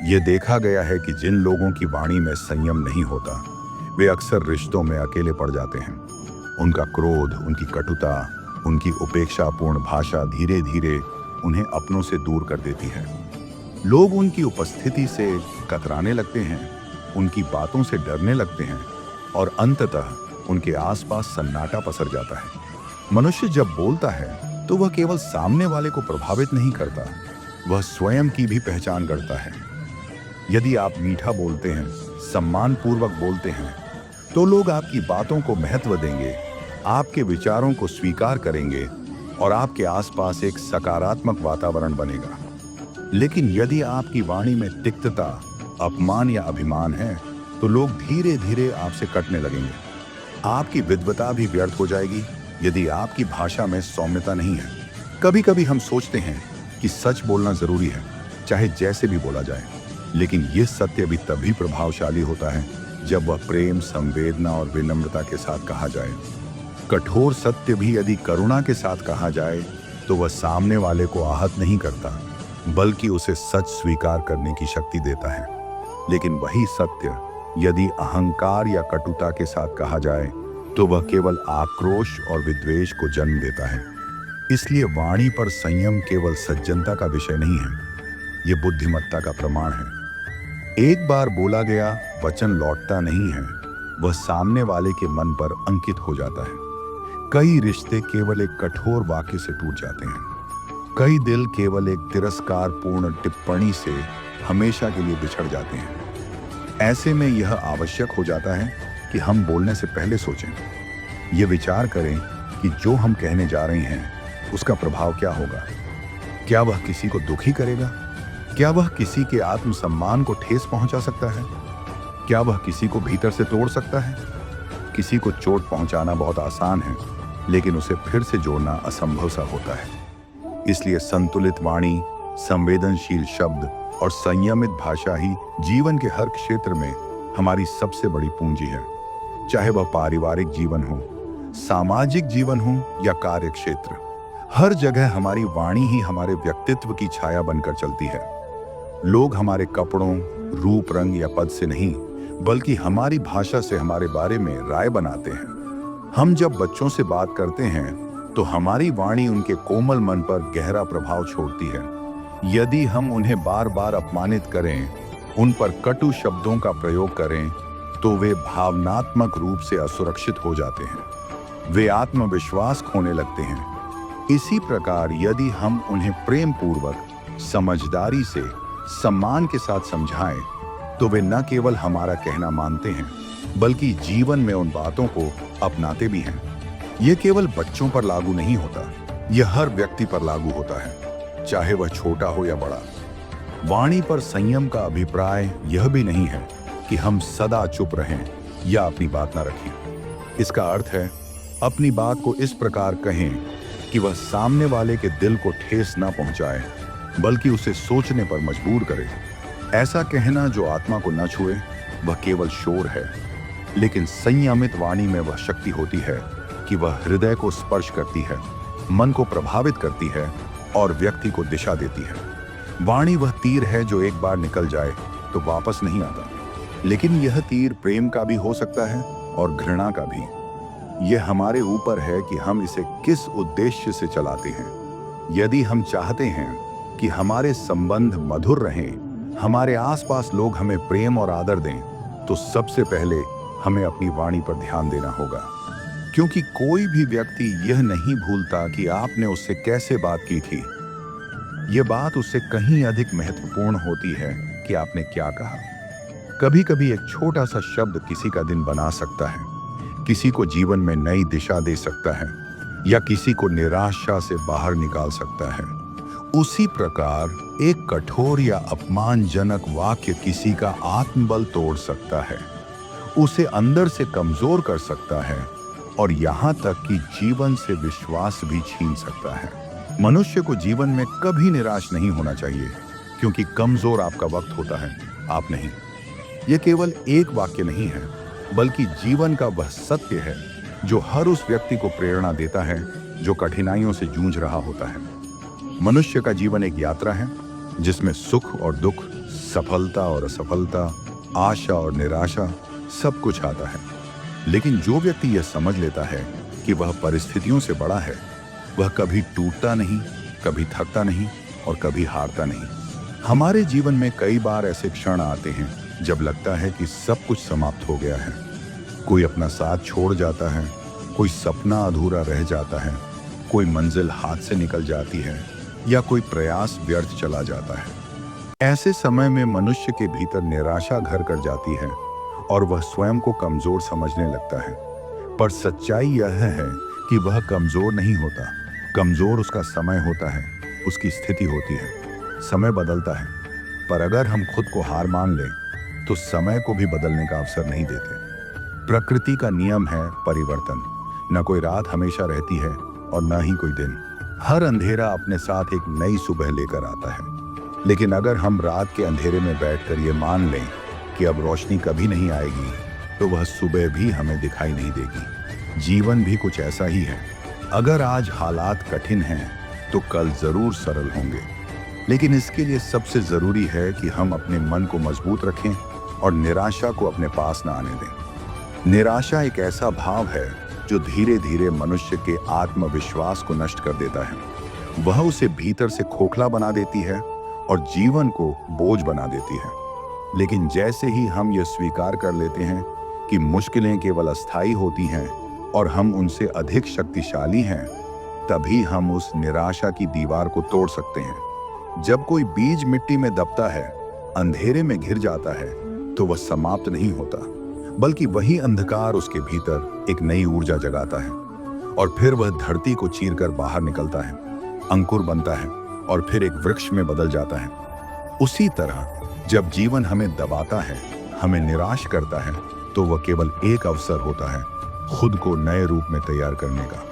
यह देखा गया है कि जिन लोगों की वाणी में संयम नहीं होता, वे अक्सर रिश्तों में अकेले पड़ जाते हैं। उनका क्रोध, उनकी कटुता, उनकी उपेक्षापूर्ण भाषा धीरे धीरे उन्हें अपनों से दूर कर देती है। लोग उनकी उपस्थिति से कतराने लगते हैं, उनकी बातों से डरने लगते हैं और अंततः उनके आसपास सन्नाटा पसर जाता है। मनुष्य जब बोलता है तो वह केवल सामने वाले को प्रभावित नहीं करता, वह स्वयं की भी पहचान करता है। यदि आप मीठा बोलते हैं, सम्मानपूर्वक बोलते हैं, तो लोग आपकी बातों को महत्व देंगे, आपके विचारों को स्वीकार करेंगे और आपके आसपास एक सकारात्मक वातावरण बनेगा। लेकिन यदि आपकी वाणी में तिक्तता, अपमान या अभिमान है, तो लोग धीरे धीरे आपसे कटने लगेंगे। आपकी विद्वता भी व्यर्थ हो जाएगी यदि आपकी भाषा में सौम्यता नहीं है। कभी कभी हम सोचते हैं कि सच बोलना जरूरी है, चाहे जैसे भी बोला जाए, लेकिन यह सत्य भी तभी प्रभावशाली होता है जब वह प्रेम, संवेदना और विनम्रता के साथ कहा जाए। कठोर सत्य भी यदि करुणा के साथ कहा जाए तो वह सामने वाले को आहत नहीं करता, बल्कि उसे सच स्वीकार करने की शक्ति देता है। लेकिन वही सत्य यदि अहंकार या कटुता के साथ कहा जाए तो वह केवल आक्रोश और विद्वेष को जन्म देता है। इसलिए वाणी पर संयम केवल सज्जनता का विषय नहीं है, यह बुद्धिमत्ता का प्रमाण है। एक बार बोला गया वचन लौटता नहीं है, वह सामने वाले के मन पर अंकित हो जाता है। कई रिश्ते केवल एक कठोर वाक्य से टूट जाते हैं। कई दिल केवल एक तिरस्कारपूर्ण टिप्पणी से हमेशा के लिए बिछड़ जाते हैं। ऐसे में यह आवश्यक हो जाता है कि हम बोलने से पहले सोचें, ये विचार करें कि जो हम कहने जा रहे हैं उसका प्रभाव क्या होगा। क्या वह किसी को दुखी करेगा? क्या वह किसी के आत्मसम्मान को ठेस पहुंचा सकता है? क्या वह किसी को भीतर से तोड़ सकता है? किसी को चोट पहुंचाना बहुत आसान है, लेकिन उसे फिर से जोड़ना असंभव सा होता है। इसलिए संतुलित वाणी, संवेदनशील शब्द और संयमित भाषा ही जीवन के हर क्षेत्र में हमारी सबसे बड़ी पूंजी है। चाहे वह पारिवारिक जीवन हो, सामाजिक जीवन हो या कार्य क्षेत्र, हर जगह हमारी वाणी ही हमारे व्यक्तित्व की छाया बनकर चलती है। लोग हमारे कपड़ों, रूप रंग या पद से नहीं, बल्कि हमारी भाषा से हमारे बारे में राय बनाते हैं। हम जब बच्चों से बात करते हैं तो हमारी वाणी उनके कोमल मन पर गहरा प्रभाव छोड़ती है। यदि हम उन्हें बार बार अपमानित करें, उन पर कटु शब्दों का प्रयोग करें, तो वे भावनात्मक रूप से असुरक्षित हो जाते हैं। वे आत्मविश्वास खोने लगते हैं। इसी प्रकार यदि हम उन्हें प्रेम पूर्वक, समझदारी से, सम्मान के साथ समझाएं, तो वे न केवल हमारा कहना मानते हैं, बल्कि जीवन में उन बातों को अपनाते भी हैं। यह केवल बच्चों पर लागू नहीं होता, यह हर व्यक्ति पर लागू होता है, चाहे वह छोटा हो या बड़ा। वाणी पर संयम का अभिप्राय यह भी नहीं है कि हम सदा चुप रहें या अपनी बात न रखें। इसका अर्थ है अपनी बात को इस प्रकार कहें कि वह सामने वाले के दिल को ठेस न पहुंचाए, बल्कि उसे सोचने पर मजबूर करे। ऐसा कहना जो आत्मा को न छुए वह केवल शोर है, लेकिन संयमित वाणी में वह शक्ति होती है कि वह हृदय को स्पर्श करती है, मन को प्रभावित करती है और व्यक्ति को दिशा देती है। वाणी वह तीर है जो एक बार निकल जाए तो वापस नहीं आता, लेकिन यह तीर प्रेम का भी हो सकता है और घृणा का भी। यह हमारे ऊपर है कि हम इसे किस उद्देश्य से चलाते हैं। यदि हम चाहते हैं कि हमारे संबंध मधुर रहें, हमारे आसपास लोग हमें प्रेम और आदर दें, तो सबसे पहले हमें अपनी वाणी पर ध्यान देना होगा। क्योंकि कोई भी व्यक्ति यह नहीं भूलता कि आपने उससे कैसे बात की थी। यह बात उससे कहीं अधिक महत्वपूर्ण होती है कि आपने क्या कहा। कभी कभी एक छोटा सा शब्द किसी का दिन बना सकता है, किसी को जीवन में नई दिशा दे सकता है या किसी को निराशा से बाहर निकाल सकता है। उसी प्रकार एक कठोर या अपमानजनक वाक्य किसी का आत्मबल तोड़ सकता है, उसे अंदर से कमजोर कर सकता है और यहाँ तक कि जीवन से विश्वास भी छीन सकता है। मनुष्य को जीवन में कभी निराश नहीं होना चाहिए, क्योंकि कमजोर आपका वक्त होता है, आप नहीं। यह केवल एक वाक्य नहीं है, बल्कि जीवन का वह सत्य है जो हर उस व्यक्ति को प्रेरणा देता है जो कठिनाइयों से जूझ रहा होता है। मनुष्य का जीवन एक यात्रा है जिसमें सुख और दुख, सफलता और असफलता, आशा और निराशा सब कुछ आता है। लेकिन जो व्यक्ति यह समझ लेता है कि वह परिस्थितियों से बड़ा है, वह कभी टूटता नहीं, कभी थकता नहीं और कभी हारता नहीं। हमारे जीवन में कई बार ऐसे क्षण आते हैं जब लगता है कि सब कुछ समाप्त हो गया है। कोई अपना साथ छोड़ जाता है, कोई सपना अधूरा रह जाता है, कोई मंजिल हाथ से निकल जाती है या कोई प्रयास व्यर्थ चला जाता है। ऐसे समय में मनुष्य के भीतर निराशा घर कर जाती है और वह स्वयं को कमजोर समझने लगता है। पर सच्चाई यह है कि वह कमजोर नहीं होता, कमजोर उसका समय होता है, उसकी स्थिति होती है। समय बदलता है, पर अगर हम खुद को हार मान लें तो समय को भी बदलने का अवसर नहीं देते। प्रकृति का नियम है परिवर्तन। न कोई रात हमेशा रहती है और न ही कोई दिन। हर अंधेरा अपने साथ एक नई सुबह लेकर आता है। लेकिन अगर हम रात के अंधेरे में बैठकर ये मान लें कि अब रोशनी कभी नहीं आएगी, तो वह सुबह भी हमें दिखाई नहीं देगी। जीवन भी कुछ ऐसा ही है। अगर आज हालात कठिन हैं, तो कल जरूर सरल होंगे। लेकिन इसके लिए सबसे जरूरी है कि हम अपने मन को मजबूत रखें, और निराशा को अपने पास न आने दें। निराशा एक ऐसा भाव है जो धीरे धीरे मनुष्य के आत्मविश्वास को नष्ट कर देता है। वह उसे भीतर से खोखला बना देती है और जीवन को बोझ बना देती है। लेकिन जैसे ही हम यह स्वीकार कर लेते हैं कि मुश्किलें केवल अस्थायी होती हैं और हम उनसे अधिक शक्तिशाली हैं, तभी हम उस निराशा की दीवार को तोड़ सकते हैं। जब कोई बीज मिट्टी में दबता है, अंधेरे में घिर जाता है, तो वह समाप्त नहीं होता, बल्कि वही अंधकार उसके भीतर एक नई ऊर्जा जगाता है और फिर वह धरती को चीरकर बाहर निकलता है, अंकुर बनता है और फिर एक वृक्ष में बदल जाता है। उसी तरह जब जीवन हमें दबाता है, हमें निराश करता है, तो वह केवल एक अवसर होता है खुद को नए रूप में तैयार करने का।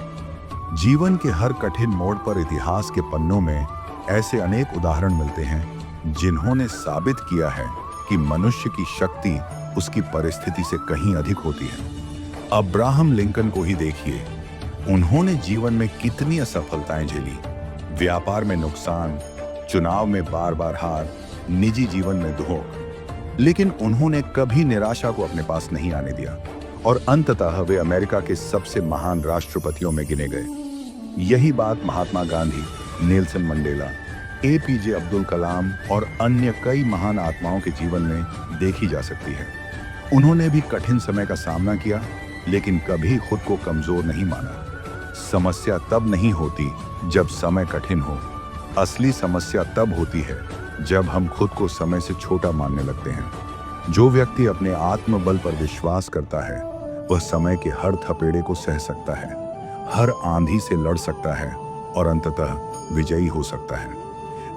जीवन के हर कठिन मोड़ पर इतिहास के पन्नों में ऐसे अनेक उदाहरण मिलते हैं जिन्होंने साबित किया है कि मनुष्य की शक्ति उसकी परिस्थिति से कहीं अधिक होती है। अब्राहम लिंकन को ही देखिए, उन्होंने जीवन में कितनी असफलताएं झेली, व्यापार में नुकसान, चुनाव में बार बार हार, निजी जीवन में धोख, लेकिन उन्होंने कभी निराशा को अपने पास नहीं आने दिया और अंततः वे अमेरिका के सबसे महान राष्ट्रपतियों में गिने गए। यही बात Mahatma Gandhi, Nelson Mandela, APJ Abdul Kalam और अन्य कई महान आत्माओं के जीवन में देखी जा सकती है। उन्होंने भी कठिन समय का सामना किया, लेकिन कभी खुद को कमजोर नहीं माना। समस्या तब नहीं होती जब समय कठिन हो, असली समस्या तब होती है जब हम खुद को समय से छोटा मानने लगते हैं। जो व्यक्ति अपने आत्मबल पर विश्वास करता है, वह समय के हर थपेड़े को सह सकता है, हर आंधी से लड़ सकता है और अंततः विजयी हो सकता है।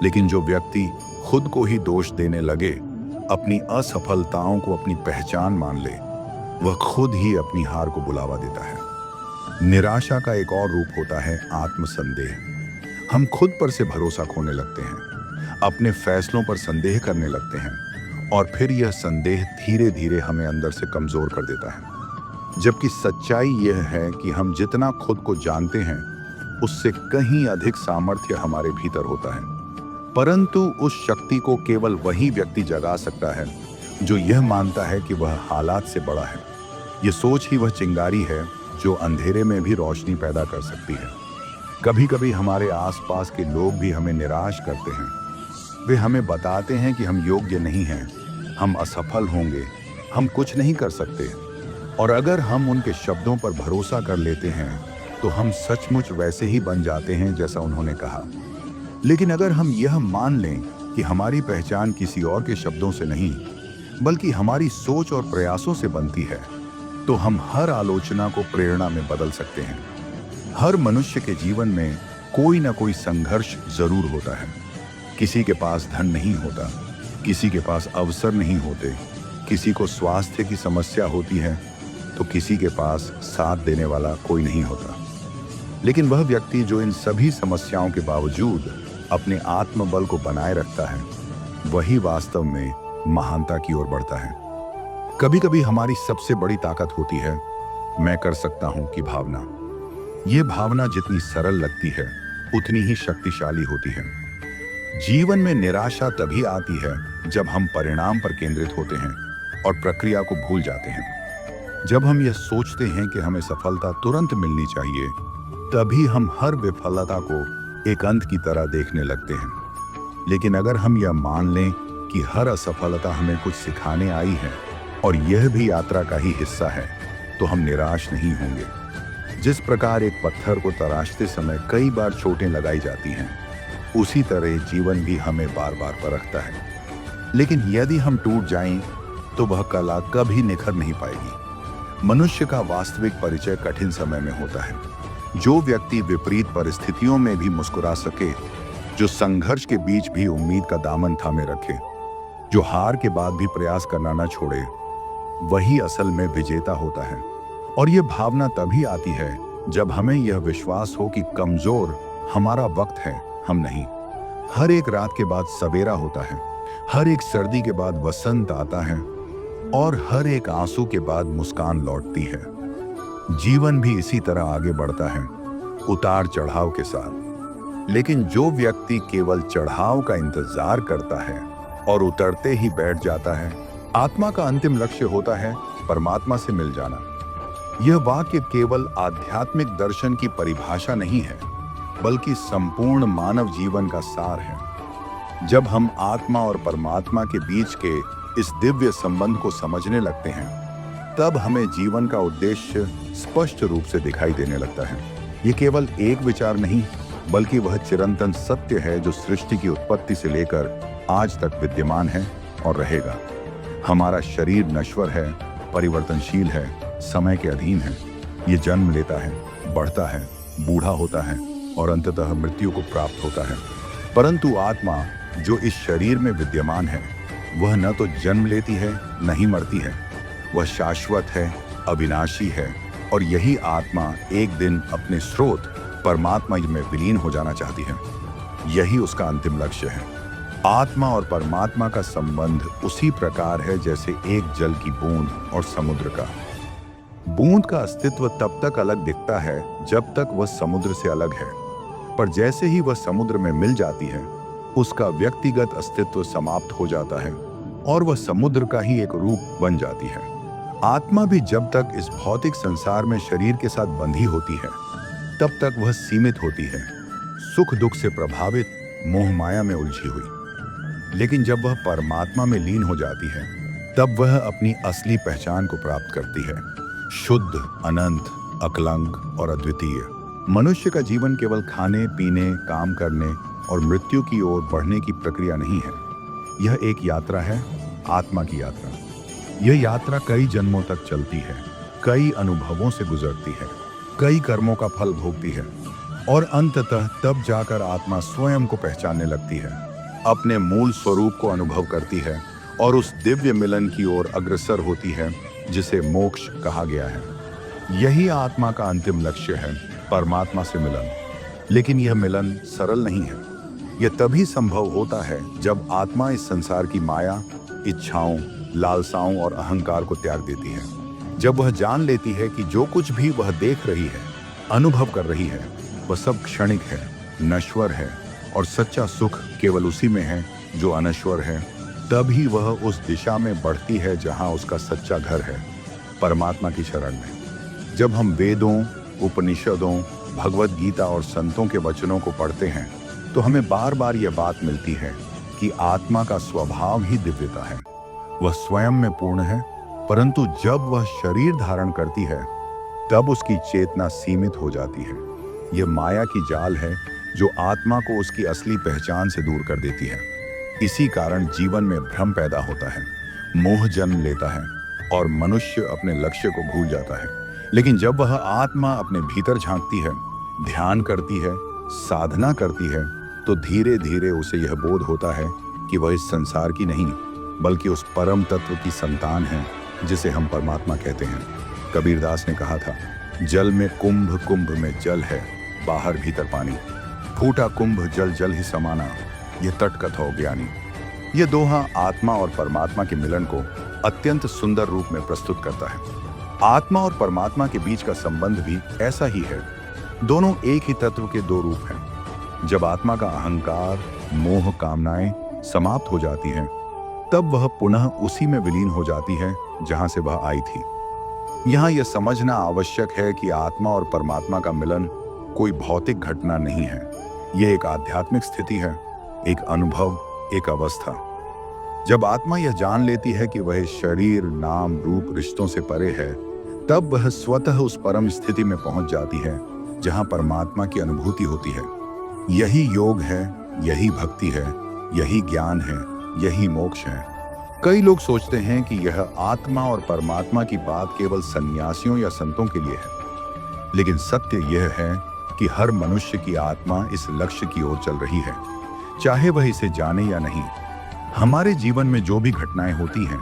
लेकिन जो व्यक्ति खुद को ही दोष देने लगे, अपनी असफलताओं को अपनी पहचान मान ले, वह खुद ही अपनी हार को बुलावा देता है। निराशा का एक और रूप होता है आत्मसंदेह। हम खुद पर से भरोसा खोने लगते हैं, अपने फैसलों पर संदेह करने लगते हैं और फिर यह संदेह धीरे धीरे हमें अंदर से कमजोर कर देता है। जबकि सच्चाई यह है कि हम जितना खुद को जानते हैं, उससे कहीं अधिक सामर्थ्य हमारे भीतर होता है। परंतु उस शक्ति को केवल वही व्यक्ति जगा सकता है जो यह मानता है कि वह हालात से बड़ा है। यह सोच ही वह चिंगारी है जो अंधेरे में भी रोशनी पैदा कर सकती है। कभी कभी हमारे आसपास के लोग भी हमें निराश करते हैं। वे हमें बताते हैं कि हम योग्य नहीं हैं, हम असफल होंगे, हम कुछ नहीं कर सकते। और अगर हम उनके शब्दों पर भरोसा कर लेते हैं, तो हम सचमुच वैसे ही बन जाते हैं जैसा उन्होंने कहा। लेकिन अगर हम यह मान लें कि हमारी पहचान किसी और के शब्दों से नहीं, बल्कि हमारी सोच और प्रयासों से बनती है, तो हम हर आलोचना को प्रेरणा में बदल सकते हैं। हर मनुष्य के जीवन में कोई ना कोई संघर्ष जरूर होता है। किसी के पास धन नहीं होता, किसी के पास अवसर नहीं होते, किसी को स्वास्थ्य की समस्या होती है, तो किसी के पास साथ देने वाला कोई नहीं होता। लेकिन वह व्यक्ति जो इन सभी समस्याओं के बावजूद अपने आत्मबल को बनाए रखता है, वही वास्तव में महानता की ओर बढ़ता है। कभी कभी हमारी सबसे बड़ी ताकत होती है मैं कर सकता हूं की भावना। ये भावना जितनी सरल लगती है, उतनी ही शक्तिशाली होती है। जीवन में निराशा तभी आती है जब हम परिणाम पर केंद्रित होते हैं और प्रक्रिया को भूल जाते हैं। जब हम यह सोचते हैं कि हमें सफलता तुरंत मिलनी चाहिए, तभी हम हर विफलता को एक अंत की तरह देखने लगते हैं। लेकिन अगर हम यह मान लें कि हर असफलता हमें कुछ सिखाने आई है और यह भी यात्रा का ही हिस्सा है, तो हम निराश नहीं होंगे। जिस प्रकार एक पत्थर को तराशते समय कई बार चोटें लगाई जाती हैं, उसी तरह जीवन भी हमें बार बार परखता है। लेकिन यदि हम टूट जाएं, तो वह कला कभी निखर नहीं पाएगी। मनुष्य का वास्तविक परिचय कठिन समय में होता है। जो व्यक्ति विपरीत परिस्थितियों में भी मुस्कुरा सके, जो संघर्ष के बीच भी उम्मीद का दामन थामे रखे, जो हार के बाद भी प्रयास करना न छोड़े, वही असल में विजेता होता है। और यह भावना तभी आती है जब हमें यह विश्वास हो कि कमजोर हमारा वक्त है, हम नहीं। हर एक रात के बाद सवेरा होता है, हर एक सर्दी के बाद वसंत आता है और हर एक आंसू के बाद मुस्कान लौटती है। जीवन भी इसी तरह आगे बढ़ता है, उतार चढ़ाव के साथ। लेकिन जो व्यक्ति केवल चढ़ाव का इंतजार करता है और उतरते ही बैठ जाता है, आत्मा का अंतिम लक्ष्य होता है परमात्मा से मिल जाना। यह वाक्य केवल आध्यात्मिक दर्शन की परिभाषा नहीं है, बल्कि संपूर्ण मानव जीवन का सार है। जब हम आत्मा और परमात्मा के बीच के इस दिव्य संबंध को समझने लगते हैं, तब हमें जीवन का उद्देश्य स्पष्ट रूप से दिखाई देने लगता है। ये केवल एक विचार नहीं, बल्कि वह चिरंतन सत्य है जो सृष्टि की उत्पत्ति से लेकर आज तक विद्यमान है और रहेगा। हमारा शरीर नश्वर है, परिवर्तनशील है, समय के अधीन है। ये जन्म लेता है, बढ़ता है, बूढ़ा होता है और अंततः मृत्यु को प्राप्त होता है। परंतु आत्मा जो इस शरीर में विद्यमान है, वह न तो जन्म लेती है, न ही मरती है। वह शाश्वत है, अविनाशी है और यही आत्मा एक दिन अपने स्रोत परमात्मा में विलीन हो जाना चाहती है। यही उसका अंतिम लक्ष्य है। आत्मा और परमात्मा का संबंध उसी प्रकार है जैसे एक जल की बूंद और समुद्र का। बूंद का अस्तित्व तब तक अलग दिखता है जब तक वह समुद्र से अलग है, पर जैसे ही वह समुद्र में मिल जाती है, उसका व्यक्तिगत अस्तित्व समाप्त हो जाता है और वह समुद्र का ही एक रूप बन जाती है। आत्मा भी जब तक इस भौतिक संसार में शरीर के साथ बंधी होती है, तब तक वह सीमित होती है, सुख दुख से प्रभावित, मोह माया में उलझी हुई। लेकिन जब वह परमात्मा में लीन हो जाती है, तब वह अपनी असली पहचान को प्राप्त करती है। शुद्ध, अनंत, अकलंक और अद्वितीय। मनुष्य का जीवन केवल खाने, पीने, काम करने और मृत्यु की ओर बढ़ने की प्रक्रिया नहीं है। यह एक यात्रा है, आत्मा की यात्रा। यह यात्रा कई जन्मों तक चलती है, कई अनुभवों से गुजरती है, कई कर्मों का फल भोगती है और अंततः तब जाकर आत्मा स्वयं को पहचानने लगती है, अपने मूल स्वरूप को अनुभव करती है और उस दिव्य मिलन की ओर अग्रसर होती है जिसे मोक्ष कहा गया है। यही आत्मा का अंतिम लक्ष्य है, परमात्मा से मिलन। लेकिन यह मिलन सरल नहीं है। यह तभी संभव होता है जब आत्मा इस संसार की माया, इच्छाओं, लालसाओं और अहंकार को त्याग देती है। जब वह जान लेती है कि जो कुछ भी वह देख रही है, अनुभव कर रही है, वह सब क्षणिक है, नश्वर है और सच्चा सुख केवल उसी में है जो अनश्वर है, तभी वह उस दिशा में बढ़ती है जहां उसका सच्चा घर है, परमात्मा की शरण में। जब हम वेदों, उपनिषदों, भगवत गीता और संतों के वचनों को पढ़ते हैं, तो हमें बार बार यह बात मिलती है कि आत्मा का स्वभाव ही दिव्यता है। वह स्वयं में पूर्ण है, परंतु जब वह शरीर धारण करती है, तब उसकी चेतना सीमित हो जाती है। यह माया की जाल है जो आत्मा को उसकी असली पहचान से दूर कर देती है। इसी कारण जीवन में भ्रम पैदा होता है, मोह जन्म लेता है और मनुष्य अपने लक्ष्य को भूल जाता है। लेकिन जब वह आत्मा अपने भीतर झांकती है, ध्यान करती है, साधना करती है, तो धीरे धीरे उसे यह बोध होता है कि वह इस संसार की नहीं, बल्कि उस परम तत्व की संतान है जिसे हम परमात्मा कहते हैं। कबीरदास ने कहा था, जल में कुंभ, कुंभ में जल है, बाहर भीतर पानी। फूटा कुंभ जल जल ही समाना, यह तटकथ हो ज्ञानी। यह दोहा आत्मा और परमात्मा के मिलन को अत्यंत सुंदर रूप में प्रस्तुत करता है। आत्मा और परमात्मा के बीच का संबंध भी ऐसा ही है। दोनों एक ही तत्व के दो रूप हैं। जब आत्मा का अहंकार, मोह, कामनाएं समाप्त हो जाती हैं, तब वह पुनः उसी में विलीन हो जाती है जहां से वह आई थी। यहाँ यह समझना आवश्यक है कि आत्मा और परमात्मा का मिलन कोई भौतिक घटना नहीं है। यह एक आध्यात्मिक स्थिति है, एक अनुभव, एक अवस्था। जब आत्मा यह जान लेती है कि वह शरीर, नाम, रूप, रिश्तों से परे है, तब वह स्वतः उस परम स्थिति में पहुंच जाती है जहां परमात्मा की अनुभूति होती है। यही योग है, यही भक्ति है, यही ज्ञान है, यही मोक्ष है। कई लोग सोचते हैं कि यह आत्मा और परमात्मा की बात केवल सन्यासियों या संतों के लिए है, लेकिन सत्य यह है कि हर मनुष्य की आत्मा इस लक्ष्य की ओर चल रही है, चाहे वह इसे जाने या नहीं। हमारे जीवन में जो भी घटनाएं होती हैं,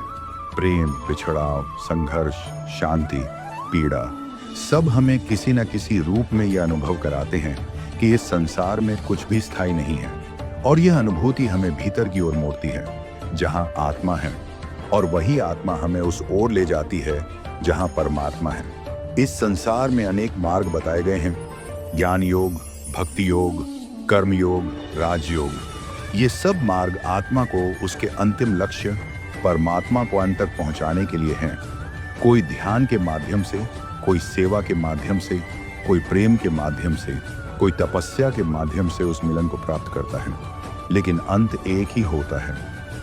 प्रेम, बिछड़ाव, संघर्ष, शांति, पीड़ा, सब हमें किसी न किसी रूप में यह अनुभव कराते हैं कि इस संसार में कुछ भी स्थायी नहीं है। और यह अनुभूति हमें भीतर की ओर मोड़ती है, जहां आत्मा है, और वही आत्मा हमें उस ओर ले जाती है जहां परमात्मा है। इस संसार में अनेक मार्ग बताए गए हैं, ज्ञान योग, भक्ति योग, कर्म योग, राजयोग। ये सब मार्ग आत्मा को उसके अंतिम लक्ष्य परमात्मा को अंत तक पहुंचाने के लिए हैं। कोई ध्यान के माध्यम से, कोई सेवा के माध्यम से, कोई प्रेम के माध्यम से, कोई तपस्या के माध्यम से उस मिलन को प्राप्त करता है, लेकिन अंत एक ही होता है,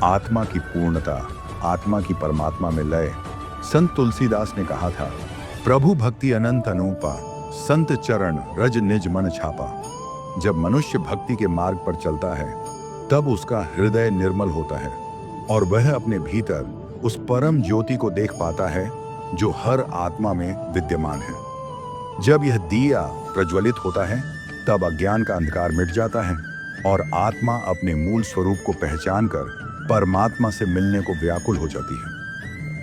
आत्मा की पूर्णता, आत्मा की परमात्मा में लय। संत तुलसीदास ने कहा था, प्रभु भक्ति अनंत अनूपा, संत चरण रज निज मन छापा। जब मनुष्य भक्ति के मार्ग पर चलता है तब उसका हृदय निर्मल होता है और वह अपने भीतर उस परम ज्योति को देख पाता है जो हर आत्मा में विद्यमान है। जब यह दिया प्रज्वलित होता है तब अज्ञान का अंधकार मिट जाता है और आत्मा अपने मूल स्वरूप को पहचानकर परमात्मा से मिलने को व्याकुल हो जाती है।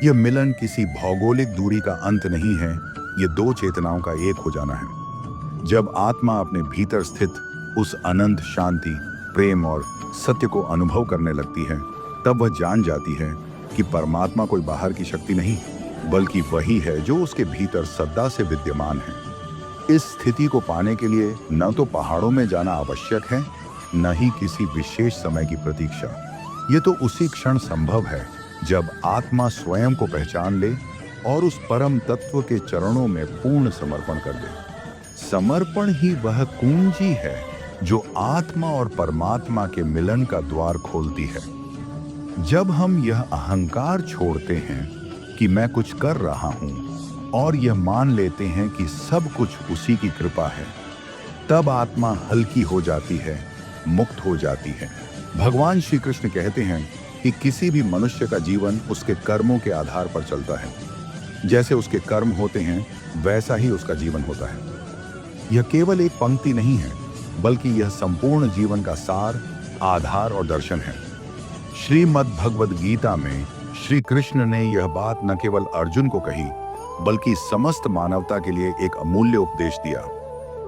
यह मिलन किसी भौगोलिक दूरी का अंत नहीं है, यह दो चेतनाओं का एक हो जाना है। जब आत्मा अपने भीतर स्थित उस अनंत शांति, प्रेम और सत्य को अनुभव करने लगती है, तब वह जान जाती है कि परमात्मा कोई बाहर की शक्ति नहीं, बल्कि वही है जो उसके भीतर सदा से विद्यमान है। इस स्थिति को पाने के लिए न तो पहाड़ों में जाना आवश्यक है, न ही किसी विशेष समय की प्रतीक्षा। ये तो उसी क्षण संभव है जब आत्मा स्वयं को पहचान ले और उस परम तत्व के चरणों में पूर्ण समर्पण कर दे। समर्पण ही वह कुंजी है जो आत्मा और परमात्मा के मिलन का द्वार खोलती है। जब हम यह अहंकार छोड़ते हैं कि मैं कुछ कर रहा हूं और यह मान लेते हैं कि सब कुछ उसी की कृपा है, तब आत्मा हल्की हो जाती है, मुक्त हो जाती है। भगवान श्री कृष्ण कहते हैं कि किसी भी मनुष्य का जीवन उसके कर्मों के आधार पर चलता है। जैसे उसके कर्म होते हैं वैसा ही उसका जीवन होता है। यह केवल एक पंक्ति नहीं है, बल्कि यह संपूर्ण जीवन का सार, आधार और दर्शन है। श्रीमद् भगवद गीता में श्री कृष्ण ने यह बात न केवल अर्जुन को कही, बल्कि समस्त मानवता के लिए एक अमूल्य उपदेश दिया,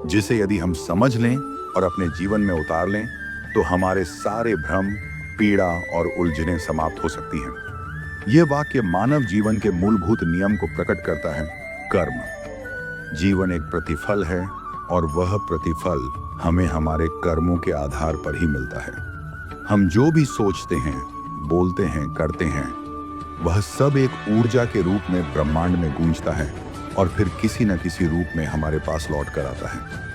जिसे यदि हम समझ लें और अपने जीवन में उतार लें तो हमारे सारे भ्रम, पीड़ा और उलझनें समाप्त हो सकती हैं। यह वाक्य मानव जीवन के मूलभूत नियम को प्रकट करता है। कर्म जीवन एक प्रतिफल है और वह प्रतिफल हमें हमारे कर्मों के आधार पर ही मिलता है। हम जो भी सोचते हैं, बोलते हैं, करते हैं, वह सब एक ऊर्जा के रूप में ब्रह्मांड में गूंजता है और फिर किसी न किसी रूप में हमारे पास लौट कर आता है।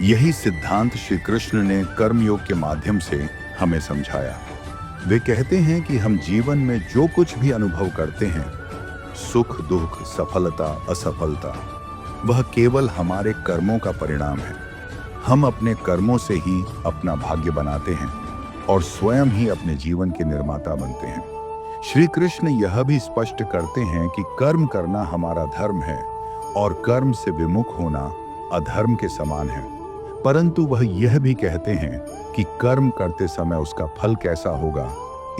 यही सिद्धांत श्री कृष्ण ने कर्मयोग के माध्यम से हमें समझाया। वे कहते हैं कि हम जीवन में जो कुछ भी अनुभव करते हैं, सुख, दुख, सफलता, असफलता, वह केवल हमारे कर्मों का परिणाम है। हम अपने कर्मों से ही अपना भाग्य बनाते हैं और स्वयं ही अपने जीवन के निर्माता बनते हैं। श्री कृष्ण यह भी स्पष्ट करते हैं कि कर्म करना हमारा धर्म है और कर्म से विमुख होना अधर्म के समान है। परंतु वह यह भी कहते हैं कि कर्म करते समय उसका फल कैसा होगा,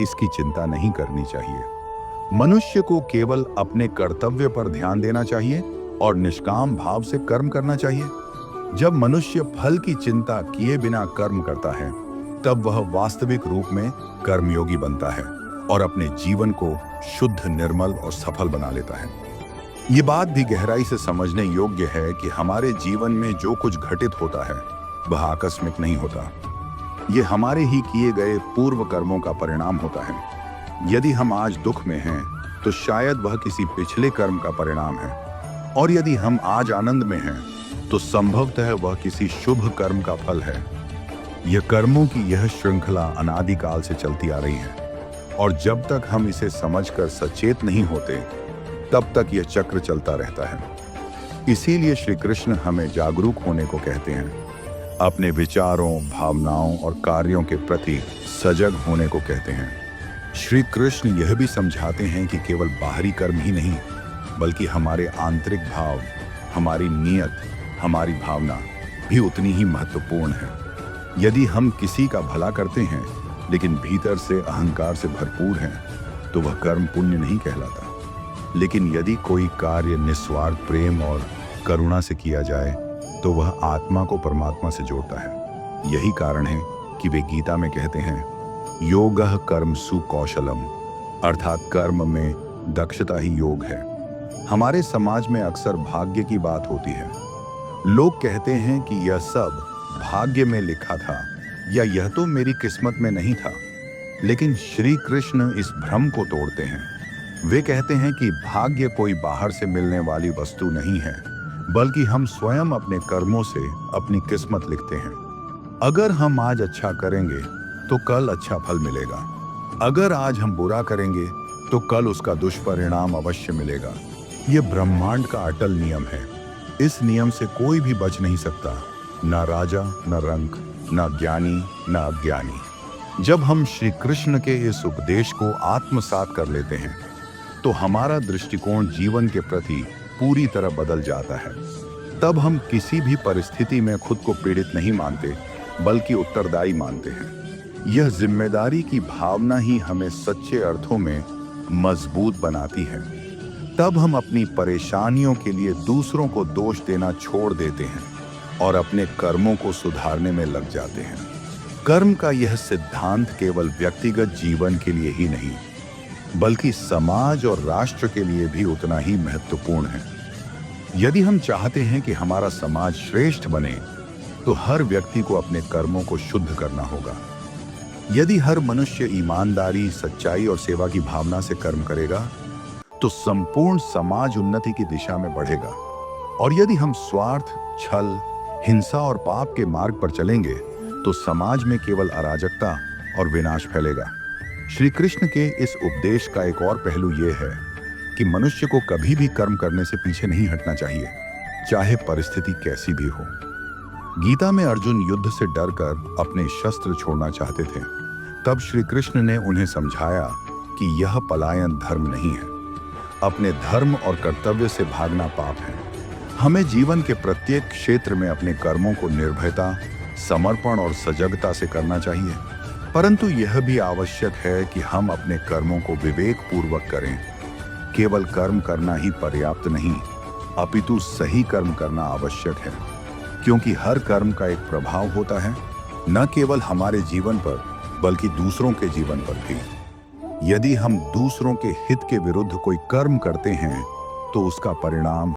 इसकी चिंता नहीं करनी चाहिए। मनुष्य को केवल अपने कर्तव्य पर ध्यान देना चाहिए और निष्काम भाव से कर्म करना चाहिए। जब मनुष्य फल की चिंता किए बिना कर्म करता है, तब वह वास्तविक रूप में कर्मयोगी बनता है और अपने जीवन को शुद्ध, निर्मल और सफल बना लेता है। ये बात भी गहराई से समझने योग्य है कि हमारे जीवन में जो कुछ घटित होता है वह आकस्मिक नहीं होता। ये हमारे ही किए गए पूर्व कर्मों का परिणाम होता है। यदि हम आज दुख में हैं, तो शायद वह किसी पिछले कर्म का परिणाम है, और यदि हम आज आनंद में हैं, तो संभवतः वह किसी शुभ कर्म का फल है। यह कर्मों की यह श्रृंखला अनादिकाल से चलती आ रही है, और जब तक हम इसे समझकर सचेत नहीं होते, तब तक यह चक्र चलता रहता है। इसीलिए श्री कृष्ण हमें जागरूक होने को कहते हैं, अपने विचारों, भावनाओं और कार्यों के प्रति सजग होने को कहते हैं। श्री कृष्ण यह भी समझाते हैं कि केवल बाहरी कर्म ही नहीं, बल्कि हमारे आंतरिक भाव, हमारी नीयत, हमारी भावना भी उतनी ही महत्वपूर्ण है। यदि हम किसी का भला करते हैं लेकिन भीतर से अहंकार से भरपूर हैं, तो वह कर्म पुण्य नहीं कहलाता। लेकिन यदि कोई कार्य निस्वार्थ प्रेम और करुणा से किया जाए, तो वह आत्मा को परमात्मा से जोड़ता है। यही कारण है कि वे गीता में कहते हैं, योगः कर्मसु कौशलम, अर्थात कर्म में दक्षता ही योग है। हमारे समाज में अक्सर भाग्य की बात होती है। लोग कहते हैं कि यह सब भाग्य में लिखा था, या यह तो मेरी किस्मत में नहीं था। लेकिन श्री कृष्ण इस भ्रम को तोड़ते हैं। वे कहते हैं कि भाग्य कोई बाहर से मिलने वाली वस्तु नहीं है, बल्कि हम स्वयं अपने कर्मों से अपनी किस्मत लिखते हैं। अगर हम आज अच्छा करेंगे तो कल अच्छा फल मिलेगा। अगर आज हम बुरा करेंगे तो कल उसका दुष्परिणाम अवश्य मिलेगा। यह ब्रह्मांड का अटल नियम है। इस नियम से कोई भी बच नहीं सकता, ना राजा, ना रंक, ना ज्ञानी, ना अज्ञानी। जब हम श्री कृष्ण के इस उपदेश को आत्मसात कर लेते हैं तो हमारा दृष्टिकोण जीवन के प्रति पूरी तरह बदल जाता है। तब हम किसी भी परिस्थिति में खुद को पीड़ित नहीं मानते, बल्कि उत्तरदायी मानते हैं। यह जिम्मेदारी की भावना ही हमें सच्चे अर्थों में मजबूत बनाती है। तब हम अपनी परेशानियों के लिए दूसरों को दोष देना छोड़ देते हैं और अपने कर्मों को सुधारने में लग जाते हैं। कर्म का यह सिद्धांत केवल व्यक्तिगत जीवन के लिए ही नहीं, बल्कि समाज और राष्ट्र के लिए भी उतना ही महत्वपूर्ण है। यदि हम चाहते हैं कि हमारा समाज श्रेष्ठ बने, तो हर व्यक्ति को अपने कर्मों को शुद्ध करना होगा। यदि हर मनुष्य ईमानदारी, सच्चाई और सेवा की भावना से कर्म करेगा, तो संपूर्ण समाज उन्नति की दिशा में बढ़ेगा। और यदि हम स्वार्थ, छल, हिंसा और पाप के मार्ग पर चलेंगे, तो समाज में केवल अराजकता और विनाश फैलेगा। श्री कृष्ण के इस उपदेश का एक और पहलू यह है कि मनुष्य को कभी भी कर्म करने से पीछे नहीं हटना चाहिए, चाहे परिस्थिति कैसी भी हो। गीता में अर्जुन युद्ध से डरकर अपने शस्त्र छोड़ना चाहते थे। तब श्री कृष्ण ने उन्हें समझाया कि यह पलायन धर्म नहीं है। अपने धर्म और कर्तव्य से भागना पाप है। हमें जीवन के प्रत्येक क्षेत्र में अपने कर्मों को निर्भयता, समर्पण और सजगता से करना चाहिए। परंतु यह भी आवश्यक है कि हम अपने कर्मों को विवेक पूर्वक करें। केवल कर्म करना ही पर्याप्त नहीं, अपितु सही कर्म करना आवश्यक है, क्योंकि हर कर्म का एक प्रभाव होता है, न केवल हमारे जीवन पर, बल्कि दूसरों के जीवन पर भी। यदि हम दूसरों के हित के विरुद्ध कोई कर्म करते हैं, तो उसका परिणाम